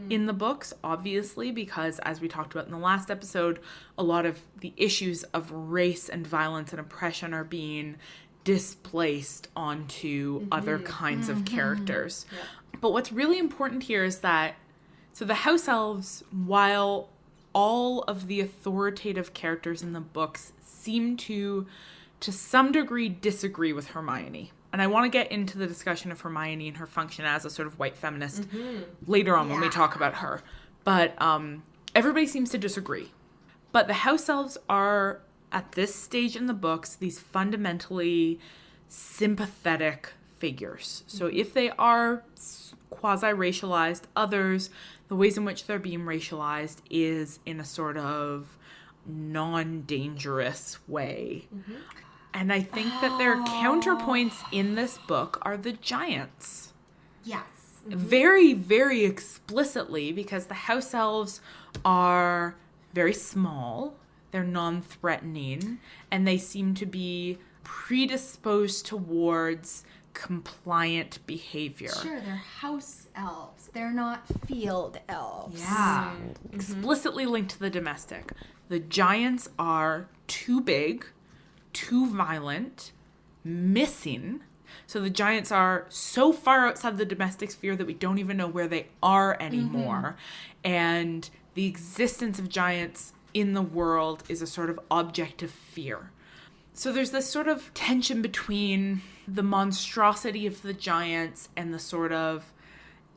in the books, obviously, because as we talked about in the last episode, a lot of the issues of race and violence and oppression are being displaced onto other kinds of characters. But what's really important here is that, so the house elves, while all of the authoritative characters in the books seem to some degree disagree with Hermione. And I want to get into the discussion of Hermione and her function as a sort of white feminist later on when we talk about her. But everybody seems to disagree. But the house elves are, at this stage in the books, these fundamentally sympathetic figures. So if they are quasi-racialized, others, the ways in which they're being racialized is in a sort of non-dangerous way. And I think that their counterpoints in this book are the giants. Yes. Very, very explicitly, because the house elves are very small, they're non-threatening, and they seem to be predisposed towards compliant behavior. Sure, they're house elves. They're not field elves. Yeah. Explicitly linked to the domestic. The giants are too big, too violent, missing. So the giants are so far outside the domestic sphere that we don't even know where they are anymore. And the existence of giants in the world is a sort of object of fear. So there's this sort of tension between the monstrosity of the giants and the sort of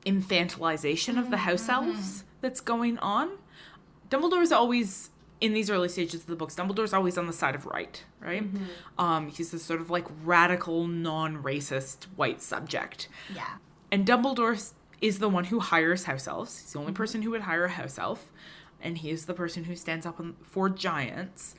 infantilization of the house elves that's going on. Dumbledore's always, in these early stages of the books, Dumbledore's always on the side of right? He's this sort of radical, non-racist white subject. Yeah. And Dumbledore is the one who hires house elves. He's the only person who would hire a house elf. And he is the person who stands up for giants.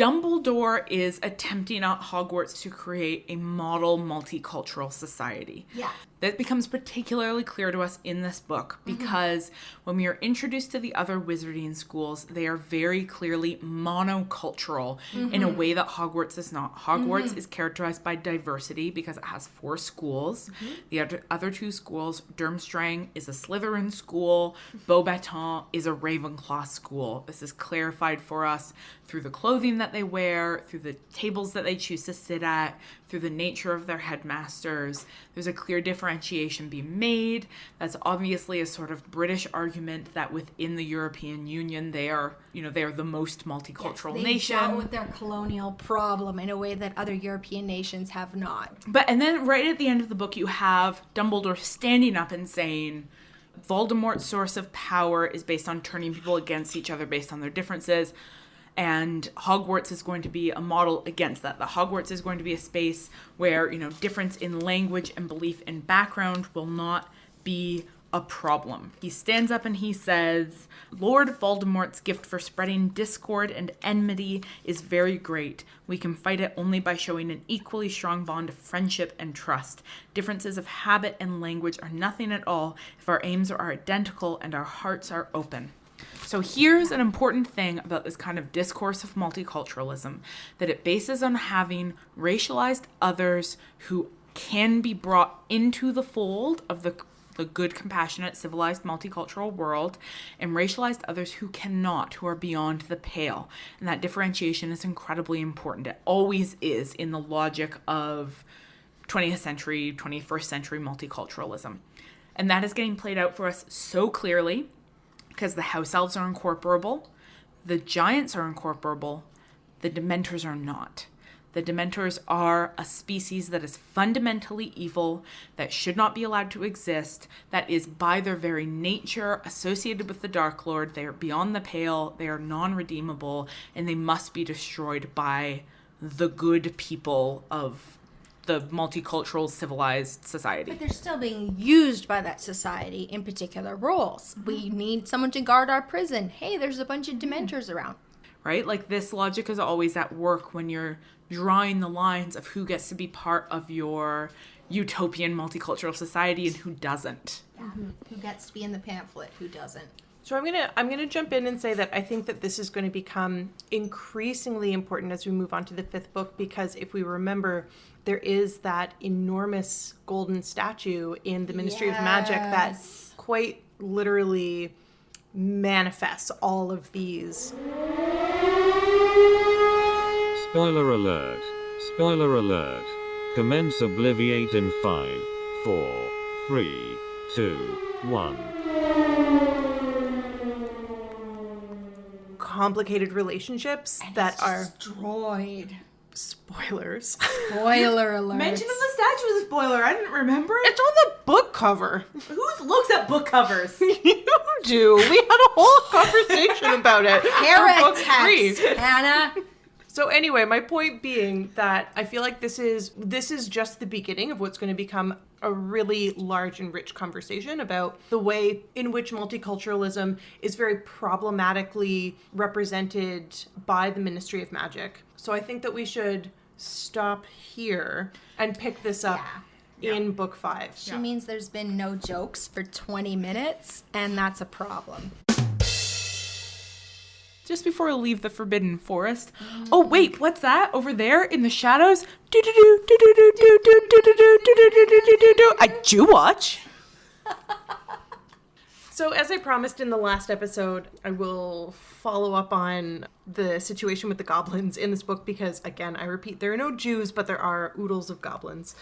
Dumbledore is attempting at Hogwarts to create a model multicultural society. Yeah. That becomes particularly clear to us in this book because when we are introduced to the other wizarding schools, they are very clearly monocultural in a way that Hogwarts is not. Hogwarts is characterized by diversity because it has 4 schools. The other 2 schools, Durmstrang is a Slytherin school, Beauxbaton is a Ravenclaw school. This is clarified for us through the clothing that they wear, through the tables that they choose to sit at, through the nature of their headmasters. There's a clear differentiation being made. That's obviously a sort of British argument that within the European Union, they are the most multicultural nation. They dealt with their colonial problem in a way that other European nations have not. And then right at the end of the book, you have Dumbledore standing up and saying, Voldemort's source of power is based on turning people against each other based on their differences. And Hogwarts is going to be a model against that. The Hogwarts is going to be a space where, difference in language and belief and background will not be a problem. He stands up and he says, Lord Voldemort's gift for spreading discord and enmity is very great. We can fight it only by showing an equally strong bond of friendship and trust. Differences of habit and language are nothing at all if our aims are identical and our hearts are open. So here's an important thing about this kind of discourse of multiculturalism, that it bases on having racialized others who can be brought into the fold of the good, compassionate, civilized, multicultural world, and racialized others who cannot, who are beyond the pale. And that differentiation is incredibly important. It always is in the logic of 20th century, 21st century multiculturalism. And that is getting played out for us so clearly because the house elves are incorporable, the giants are incorporable, the Dementors are not. The Dementors are a species that is fundamentally evil, that should not be allowed to exist, that is by their very nature associated with the Dark Lord. They are beyond the pale, they are non-redeemable, and they must be destroyed by the good people of the multicultural civilized society. But they're still being used by that society in particular roles. We need someone to guard our prison. Hey, there's a bunch of Dementors around. Right? Like this logic is always at work when you're drawing the lines of who gets to be part of your utopian multicultural society and who doesn't. Yeah. Who gets to be in the pamphlet, who doesn't. So I'm gonna jump in and say that I think that this is going to become increasingly important as we move on to the 5th book, because if we remember, there is that enormous golden statue in the Ministry of Magic that quite literally manifests all of these. Spoiler alert. Spoiler alert. Commence Obliviate in 5, 4, 3, 2, 1. Complicated relationships that are destroyed. spoilers. Spoiler alert. Mention of the statue was a spoiler. I didn't remember it. It's on the book cover. Who looks at book covers? You do. We had a whole conversation about it. For book 3. Hannah. So anyway, my point being that I feel like this is just the beginning of what's going to become a really large and rich conversation about the way in which multiculturalism is very problematically represented by the Ministry of Magic. So I think that we should stop here and pick this up in book 5. She means there's been no jokes for 20 minutes, and that's a problem. Just before we leave the Forbidden Forest. Oh, wait, what's that over there in the shadows? I do watch. So as I promised in the last episode, I will follow up on the situation with the goblins in this book because, again, I repeat, there are no Jews, but there are oodles of goblins.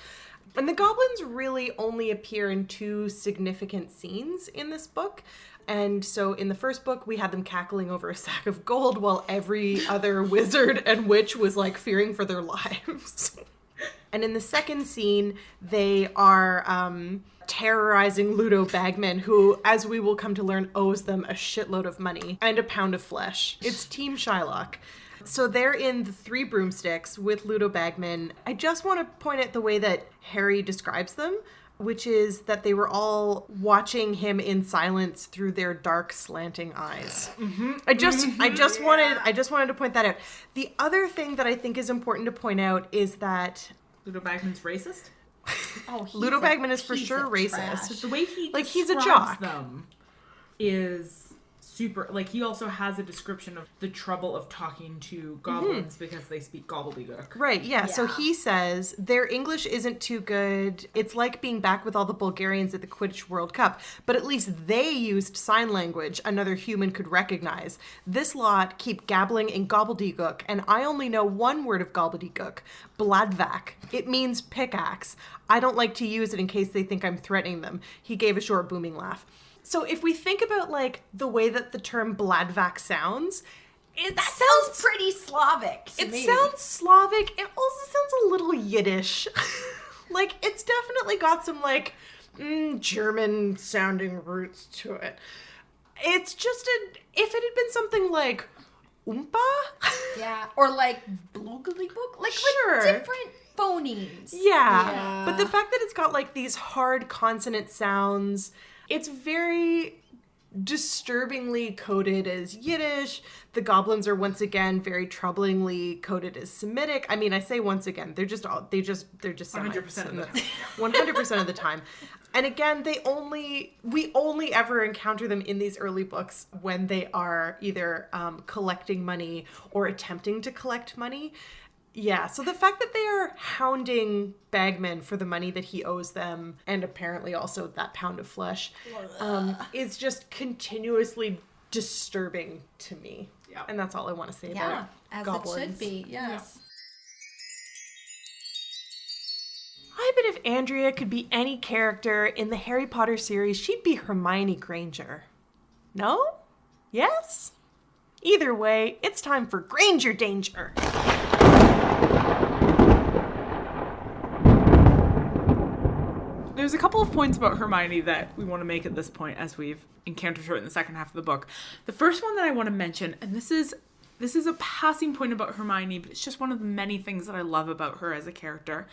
And the goblins really only appear in 2 significant scenes in this book. And so in the first book, we had them cackling over a sack of gold while every other wizard and witch was like fearing for their lives. And in the second scene, they are terrorizing Ludo Bagman, who, as we will come to learn, owes them a shitload of money and a pound of flesh. It's Team Shylock. So they're in the 3 broomsticks with Ludo Bagman. I just want to point out the way that Harry describes them. which is that they were all watching him in silence through their dark slanting eyes. I just wanted to point that out. The other thing that I think is important to point out is that Ludo Bagman's racist? Ludo Bagman is for sure racist. trash. The way he he's a describes jock. them is super, he also has a description of the trouble of talking to goblins because they speak gobbledygook. Right, yeah. So Yeah. he says, their English isn't too good. It's like being back with all the Bulgarians at the Quidditch World Cup. But at least they used sign language another human could recognize. This lot keep gabbling in gobbledygook, and I only know one word of gobbledygook, bladvak. It means pickaxe. I don't like to use it in case they think I'm threatening them. He gave a short booming laugh. So if we think about, the way that the term bladvak sounds, That sounds pretty Slavic to It me. sounds Slavic. It also sounds a little Yiddish. It's definitely got some, German-sounding roots to it. It's just if it had been something like oompa. Yeah, or bloogly book. Sure. With different phonemes. Yeah. But the fact that it's got, these hard consonant sounds, it's very disturbingly coded as Yiddish. The goblins are once again very troublingly coded as Semitic. I mean, I say once again, they're just 100% of the time. 100% of the time. And again, we only ever encounter them in these early books when they are either collecting money or attempting to collect money. Yeah, so the fact that they are hounding Bagman for the money that he owes them, and apparently also that pound of flesh, is just continuously disturbing to me. Yeah. And that's all I want to say Yeah, about as goblins. it should be. Yes. I bet if Andrea could be any character in the Harry Potter series, she'd be Hermione Granger. No? Yes? Either way, it's time for Granger Danger. There's a couple of points about Hermione that we want to make at this point as we've encountered her in the second half of the book. The first one that I want to mention, and this is a passing point about Hermione, but it's just one of the many things that I love about her as a character.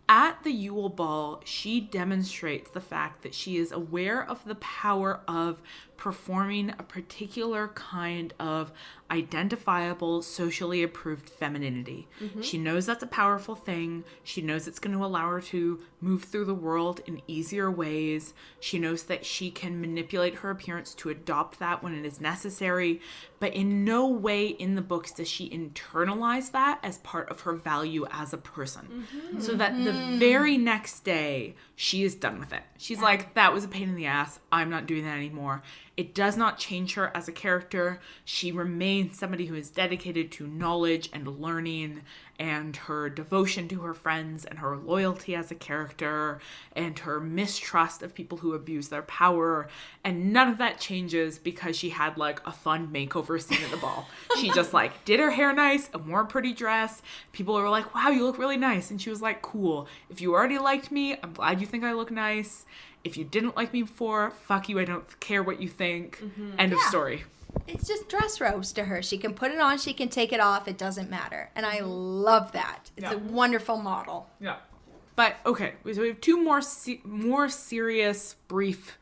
At the Yule Ball, she demonstrates the fact that she is aware of the power of performing a particular kind of identifiable, socially approved femininity. She knows that's a powerful thing. She knows it's going to allow her to move through the world in easier ways. She knows that she can manipulate her appearance to adopt that when it is necessary. But in no way in the books does she internalize that as part of her value as a person. So that the very next day, she is done with it. She's like, that was a pain in the ass. I'm not doing that anymore. It does not change her as a character. She remains somebody who is dedicated to knowledge and learning, and her devotion to her friends, and her loyalty as a character, and her mistrust of people who abuse their power. And none of that changes because she had a fun makeover scene at the ball. She just did her hair nice and wore a pretty dress. People were like, wow, you look really nice. And she was like, cool. If you already liked me, I'm glad you think I look nice. If you didn't like me before, fuck you, I don't care what you think. End of story. It's just dress robes to her. She can put it on, she can take it off. It doesn't matter. And I love that. It's a wonderful model. Yeah. But, okay, so we have two more serious, brief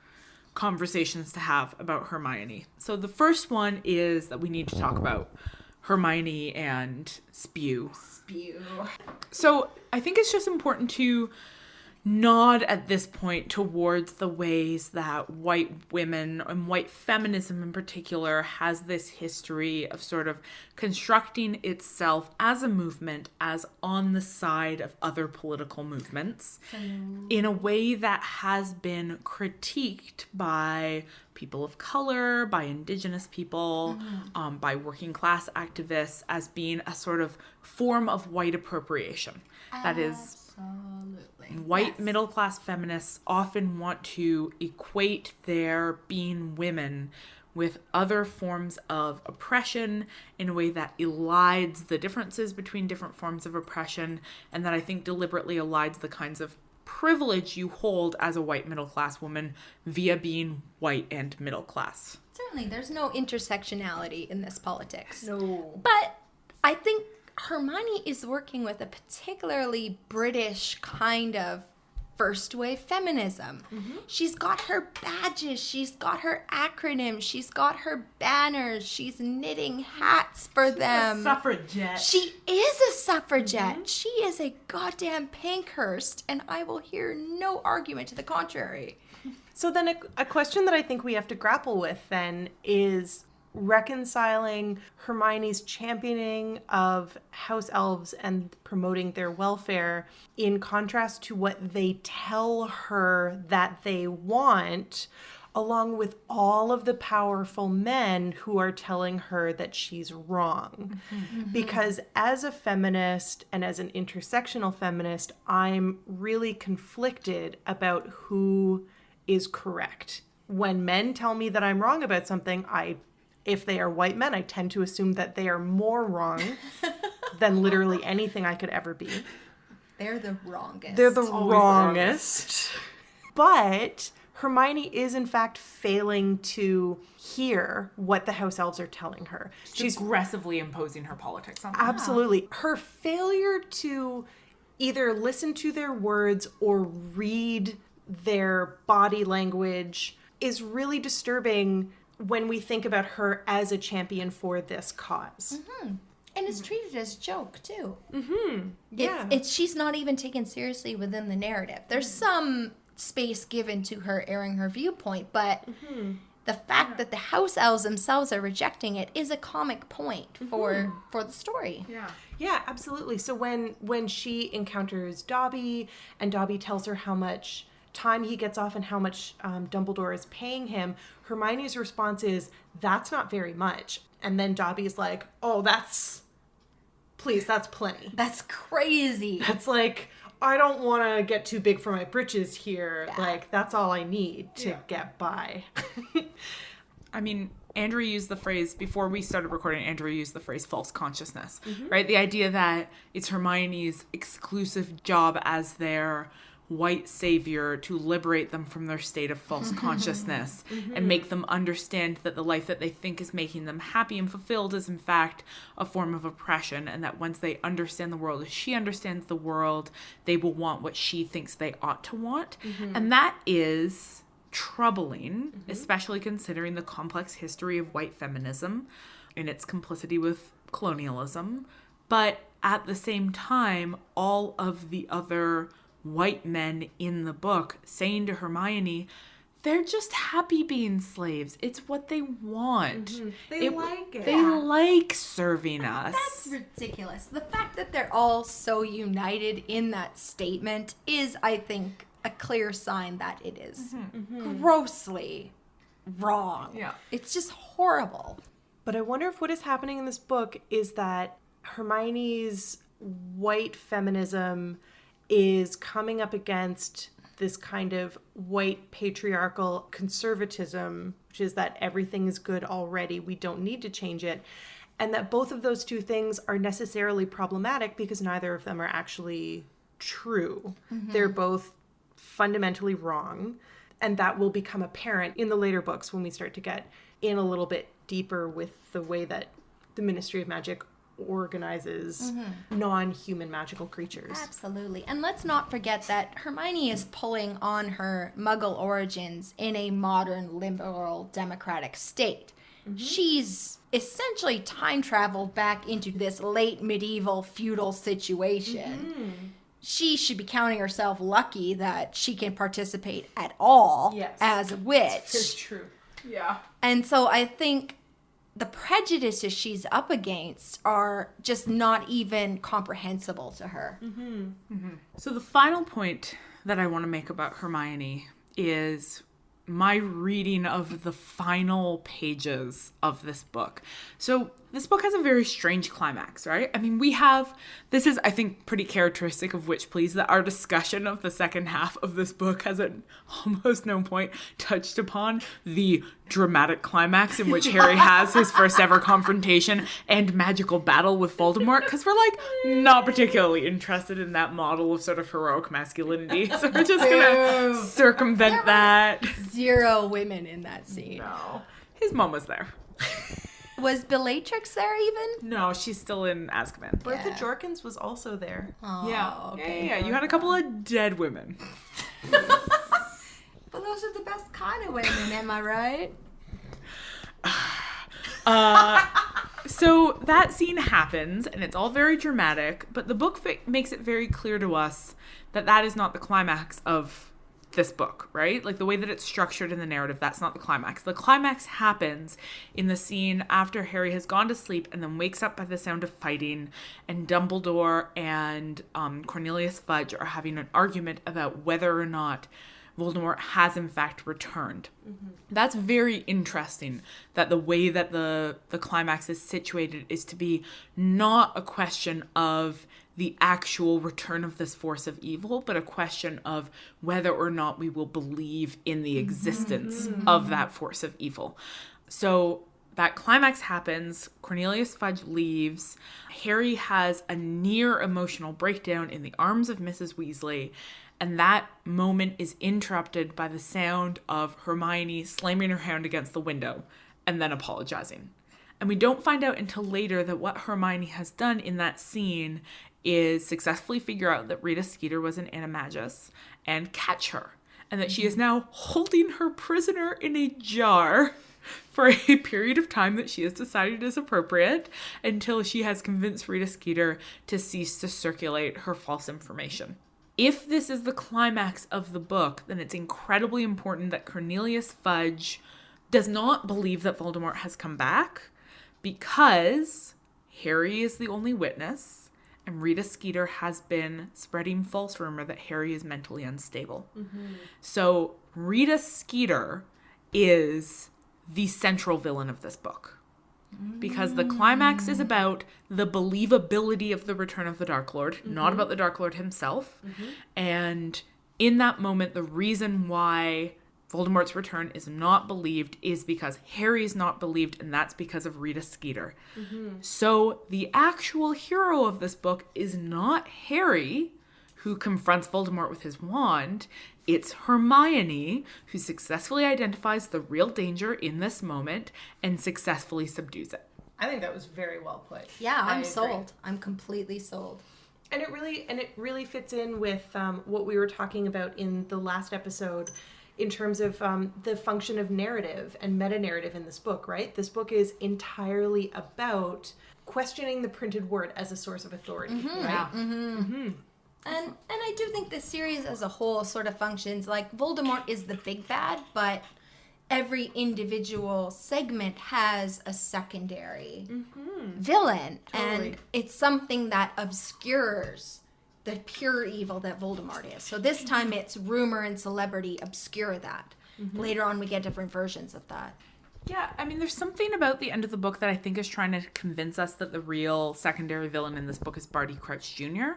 conversations to have about Hermione. So the first one is that we need to talk about Hermione and Spew. So I think it's just important to nod at this point towards the ways that white women and white feminism in particular has this history of sort of constructing itself as a movement as on the side of other political movements in a way that has been critiqued by people of color, by indigenous people, by working class activists as being a sort of form of white appropriation. That is, white middle class feminists often want to equate their being women with other forms of oppression in a way that elides the differences between different forms of oppression, and that I think deliberately elides the kinds of privilege you hold as a white middle class woman via being white and middle class. Certainly, there's no intersectionality in this politics. No. But I think Hermione is working with a particularly British kind of first wave feminism. She's got her badges, she's got her acronyms, she's got her banners, she's knitting hats for them. A suffragette. She is a suffragette. She is a goddamn Pankhurst, and I will hear no argument to the contrary. So then a question that I think we have to grapple with then is reconciling Hermione's championing of house elves and promoting their welfare in contrast to what they tell her that they want, along with all of the powerful men who are telling her that she's wrong. Because as a feminist and as an intersectional feminist, I'm really conflicted about who is correct. When men tell me that I'm wrong about something, if they are white men, I tend to assume that they are more wrong than literally anything I could ever be. They're the wrongest. They're the wrongest. But Hermione is in fact failing to hear what the house elves are telling her. She's aggressively imposing her politics on them. Absolutely. Her failure to either listen to their words or read their body language is really disturbing when we think about her as a champion for this cause. And it's treated as a joke, too. Yeah. She's not even taken seriously within the narrative. There's some space given to her airing her viewpoint, but the fact that the house elves themselves are rejecting it is a comic point for the story. Yeah, absolutely. So when she encounters Dobby and Dobby tells her how much time he gets off and how much Dumbledore is paying him, Hermione's response is, that's not very much. And then Dobby's like, oh, that's plenty. That's crazy. That's like, I don't want to get too big for my britches here. Yeah. Like, that's all I need to get by. I mean, Andrea used the phrase, before we started recording, Andrea used the phrase false consciousness, right? The idea that it's Hermione's exclusive job as their white savior to liberate them from their state of false consciousness and make them understand that the life that they think is making them happy and fulfilled is in fact a form of oppression, and that once they understand the world as she understands the world, they will want what she thinks they ought to want. And that is troubling, especially considering the complex history of white feminism and its complicity with colonialism. But at the same time, all of the other white men in the book saying to Hermione, they're just happy being slaves. It's what they want. They like it. They like serving us. That's ridiculous. The fact that they're all so united in that statement is, I think, a clear sign that it is grossly wrong. Yeah. It's just horrible. But I wonder if what is happening in this book is that Hermione's white feminism is coming up against this kind of white patriarchal conservatism, which is that everything is good already, we don't need to change it. And that both of those two things are necessarily problematic because neither of them are actually true. They're both fundamentally wrong. And that will become apparent in the later books when we start to get in a little bit deeper with the way that the Ministry of Magic organizes non-human magical creatures. Absolutely. And let's not forget that Hermione is pulling on her Muggle origins in a modern liberal democratic state. She's essentially time traveled back into this late medieval feudal situation. She should be counting herself lucky that she can participate at all as a witch. It's true. Yeah. And so I think the prejudices she's up against are just not even comprehensible to her. So the final point that I want to make about Hermione is my reading of the final pages of this book. So this book has a very strange climax, right? I mean, this is, I think, pretty characteristic of Witch Please, that our discussion of the second half of this book has at almost no point touched upon the dramatic climax in which Harry has his first ever confrontation and magical battle with Voldemort, because we're like not particularly interested in that model of sort of heroic masculinity. So we're just gonna circumvent that. 0 women in that scene. No. His mom was there. Was Bellatrix there even? No, she's still in Azkaban. Bertha Jorkins was also there. Oh, Yeah. okay. Yeah. You had a couple of dead women. Well, those are the best kind of women, am I right? So that scene happens, and it's all very dramatic, but the book makes it very clear to us that that is not the climax of this book, right? Like the way that it's structured in the narrative, that's not the climax. The climax happens in the scene after Harry has gone to sleep and then wakes up by the sound of fighting, and Dumbledore and Cornelius Fudge are having an argument about whether or not Voldemort has in fact returned. Mm-hmm. That's very interesting, that the way that the climax is situated is to be not a question of the actual return of this force of evil, but a question of whether or not we will believe in the existence of that force of evil. So that climax happens, Cornelius Fudge leaves, Harry has a near emotional breakdown in the arms of Mrs. Weasley, and that moment is interrupted by the sound of Hermione slamming her hand against the window and then apologizing. And we don't find out until later that what Hermione has done in that scene is successfully figure out that Rita Skeeter was an animagus and catch her. And that she is now holding her prisoner in a jar for a period of time that she has decided is appropriate until she has convinced Rita Skeeter to cease to circulate her false information. If this is the climax of the book, then it's incredibly important that Cornelius Fudge does not believe that Voldemort has come back, because Harry is the only witness, and Rita Skeeter has been spreading false rumor that Harry is mentally unstable. Mm-hmm. So Rita Skeeter is the central villain of this book. Because the climax is about the believability of the return of the Dark Lord, not about the Dark Lord himself. Mm-hmm. And in that moment, the reason why Voldemort's return is not believed is because Harry is not believed, and that's because of Rita Skeeter. Mm-hmm. So the actual hero of this book is not Harry, who confronts Voldemort with his wand. It's Hermione, who successfully identifies the real danger in this moment and successfully subdues it. I think that was very well put. Yeah, I'm sold. I'm completely sold. And it really fits in with what we were talking about in the last episode in terms of the function of narrative and meta-narrative in this book, right? This book is entirely about questioning the printed word as a source of authority, right? Yeah. Mm-hmm. Mm-hmm. And I do think the series as a whole sort of functions like Voldemort is the big bad, but every individual segment has a secondary villain. Totally. And it's something that obscures the pure evil that Voldemort is. So this time it's rumor and celebrity obscure that. Mm-hmm. Later on we get different versions of that. Yeah, I mean, there's something about the end of the book that I think is trying to convince us that the real secondary villain in this book is Barty Crouch Jr.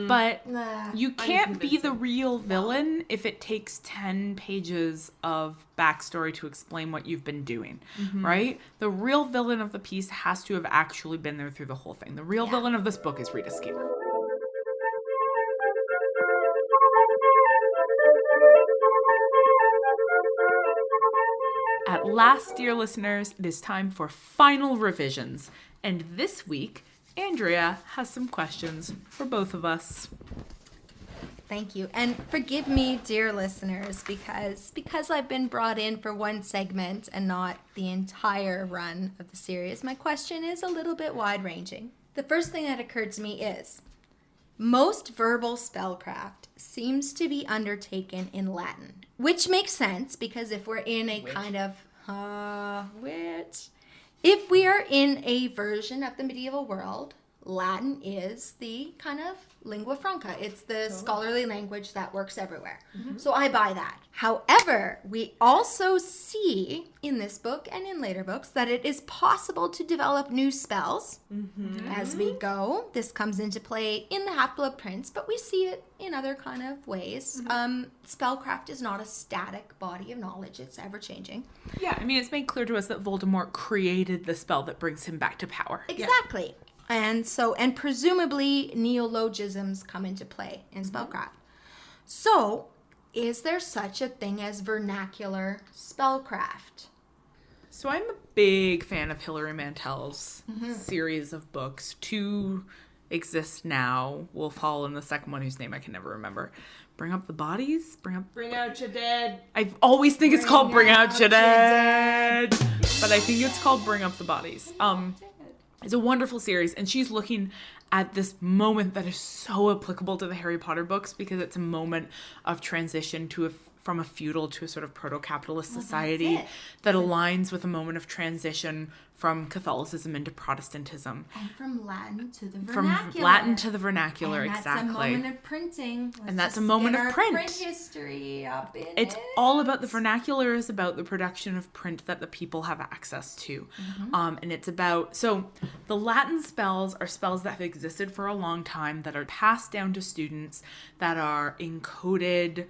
But you can't be the real villain if it takes 10 pages of backstory to explain what you've been doing, right? The real villain of the piece has to have actually been there through the whole thing. The real villain of this book is Rita Skeeter. At last, dear listeners, it is time for final revisions. And this week, Andrea has some questions for both of us. Thank you. And forgive me, dear listeners, because I've been brought in for one segment and not the entire run of the series, my question is a little bit wide-ranging. The first thing that occurred to me is, most verbal spellcraft seems to be undertaken in Latin, which makes sense because if we're in a kind of if we are in a version of the medieval world, Latin is the kind of lingua franca. It's the scholarly language that works everywhere. Mm-hmm. So I buy that. However, we also see in this book and in later books that it is possible to develop new spells as we go. This comes into play in the Half-Blood Prince, but we see it in other kind of ways. Spellcraft is not a static body of knowledge. It's ever-changing. Yeah, I mean, it's made clear to us that Voldemort created the spell that brings him back to power. Exactly. Yeah. And presumably neologisms come into play in spellcraft. So, is there such a thing as vernacular spellcraft? So I'm a big fan of Hilary Mantel's series of books. 2 exist now. Wolf Hall and the second one whose name I can never remember. Bring Up the Bodies? Bring out your dead. I always think it's called Bring Out Your Dead. But I think it's called Bring Up the Bodies. It's a wonderful series, and she's looking at this moment that is so applicable to the Harry Potter books because it's a moment of transition from a feudal to a sort of proto-capitalist society that aligns with a moment of transition from Catholicism into Protestantism. And from Latin to the From vernacular. Latin to the vernacular, and exactly. That's a moment of printing. And that's a moment of print. Print history up in It's all about the vernacular is about the production of print that the people have access to. And it's about, so the Latin spells are spells that have existed for a long time that are passed down to students, that are encoded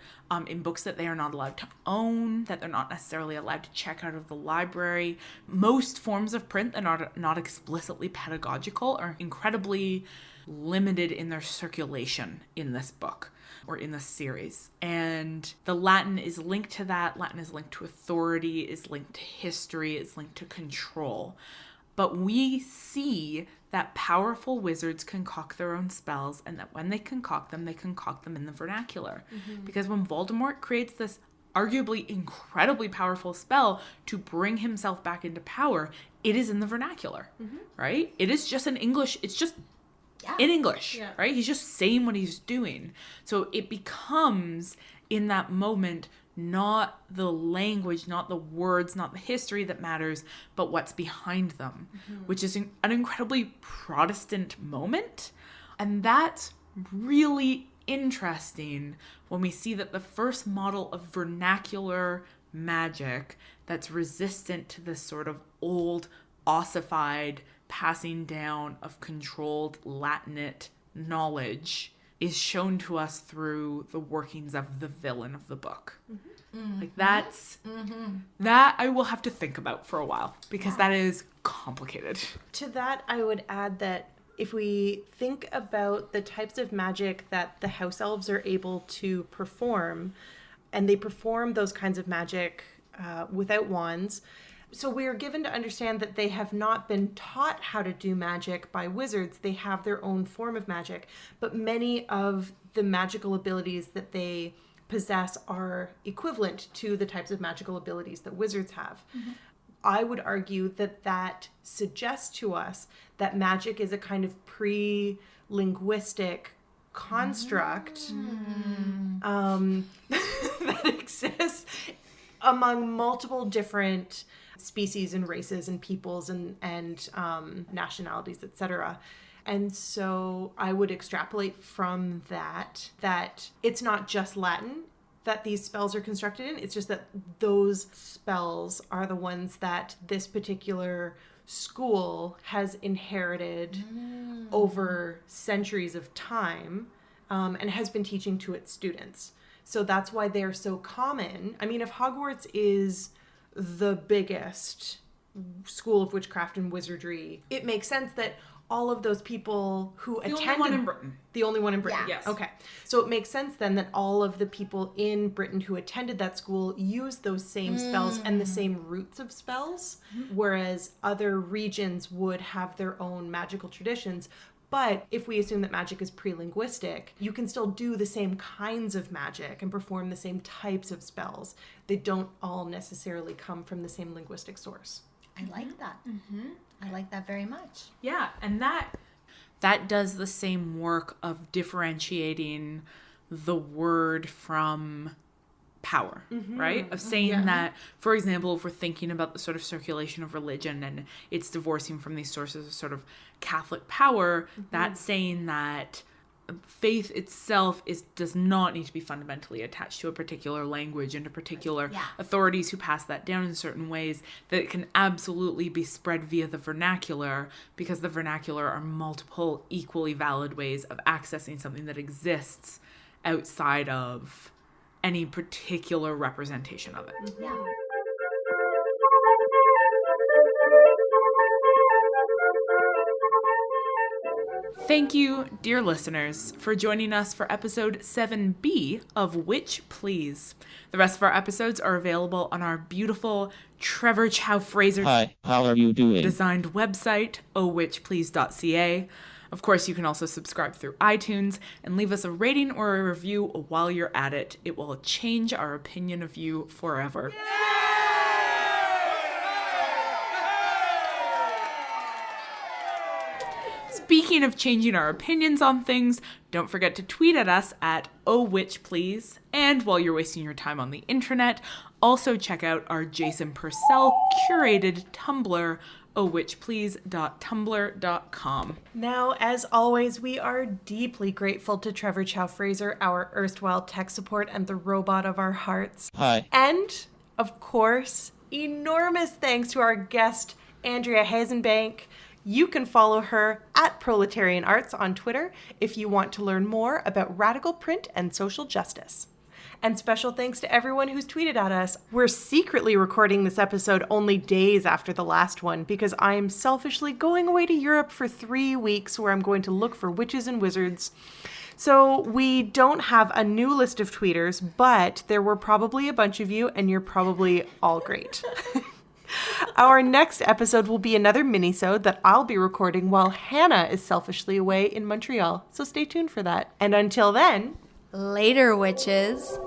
in books that they are not allowed to own, that they're not necessarily allowed to check out of the library. Most forms of print that are not explicitly pedagogical are incredibly limited in their circulation in this book or in this series. And the Latin is linked to that. Latin is linked to authority, is linked to history, is linked to control. But we see that powerful wizards concoct their own spells, and that when they concoct them in the vernacular. Because when Voldemort creates this arguably incredibly powerful spell to bring himself back into power, it is in the vernacular, right? It is just in English. It's just in English, right? He's just saying what he's doing. So it becomes, in that moment, not the language, not the words, not the history that matters, but what's behind them, which is an incredibly Protestant moment. And that's really interesting when we see that the first model of vernacular magic that's resistant to this sort of old, ossified passing down of controlled Latinate knowledge is shown to us through the workings of the villain of the book. Like that's that I will have to think about for a while because that is complicated. To that, I would add that if we think about the types of magic that the house elves are able to perform, and they perform those kinds of magic without wands, so we are given to understand that they have not been taught how to do magic by wizards. They have their own form of magic, but many of the magical abilities that they possess are equivalent to the types of magical abilities that wizards have. I would argue that that suggests to us that magic is a kind of pre-linguistic construct that exists among multiple different species and races and peoples and nationalities, etc. And so I would extrapolate from that it's not just Latin that these spells are constructed in. It's just that those spells are the ones that this particular school has inherited over centuries of time and has been teaching to its students. So that's why they're so common. I mean, if Hogwarts is the biggest school of witchcraft and wizardry, it makes sense that all of those people who attended... The only one in Britain. The only one in Britain, Yeah. Yes. Okay. So it makes sense then that all of the people in Britain who attended that school used those same spells and the same roots of spells, whereas other regions would have their own magical traditions. But if we assume that magic is pre-linguistic, you can still do the same kinds of magic and perform the same types of spells. They don't all necessarily come from the same linguistic source. I like that. I like that very much. Yeah, and that does the same work of differentiating the word from power, right? Of saying that, for example, if we're thinking about the sort of circulation of religion and it's divorcing from these sources of sort of Catholic power, that's saying that faith itself does not need to be fundamentally attached to a particular language and to particular authorities who pass that down in certain ways, that it can absolutely be spread via the vernacular, because the vernacular are multiple equally valid ways of accessing something that exists outside of any particular representation of it. Yeah. Thank you, dear listeners, for joining us for episode 7B of Witch Please. The rest of our episodes are available on our beautiful Trevor Chow Fraser Hi, how are you doing? designed website, ohwitchplease.ca. Of course, you can also subscribe through iTunes and leave us a rating or a review while you're at it. It will change our opinion of you forever. Speaking of changing our opinions on things, don't forget to tweet at us at @ohwitchplease. And while you're wasting your time on the internet, also check out our Jason Purcell curated Tumblr, ohwitchplease.tumblr.com. Now, as always, we are deeply grateful to Trevor Chow Fraser, our erstwhile tech support and the robot of our hearts. Hi. And, of course, enormous thanks to our guest, Andrea Hasenbank. You can follow her at Proletarian Arts on Twitter if you want to learn more about radical print and social justice. And special thanks to everyone who's tweeted at us. We're secretly recording this episode only days after the last one because I am selfishly going away to Europe for 3 weeks where I'm going to look for witches and wizards. So we don't have a new list of tweeters, but there were probably a bunch of you and you're probably all great. Our next episode will be another mini-sode that I'll be recording while Hannah is selfishly away in Montreal. So stay tuned for that. And until then, Later, witches.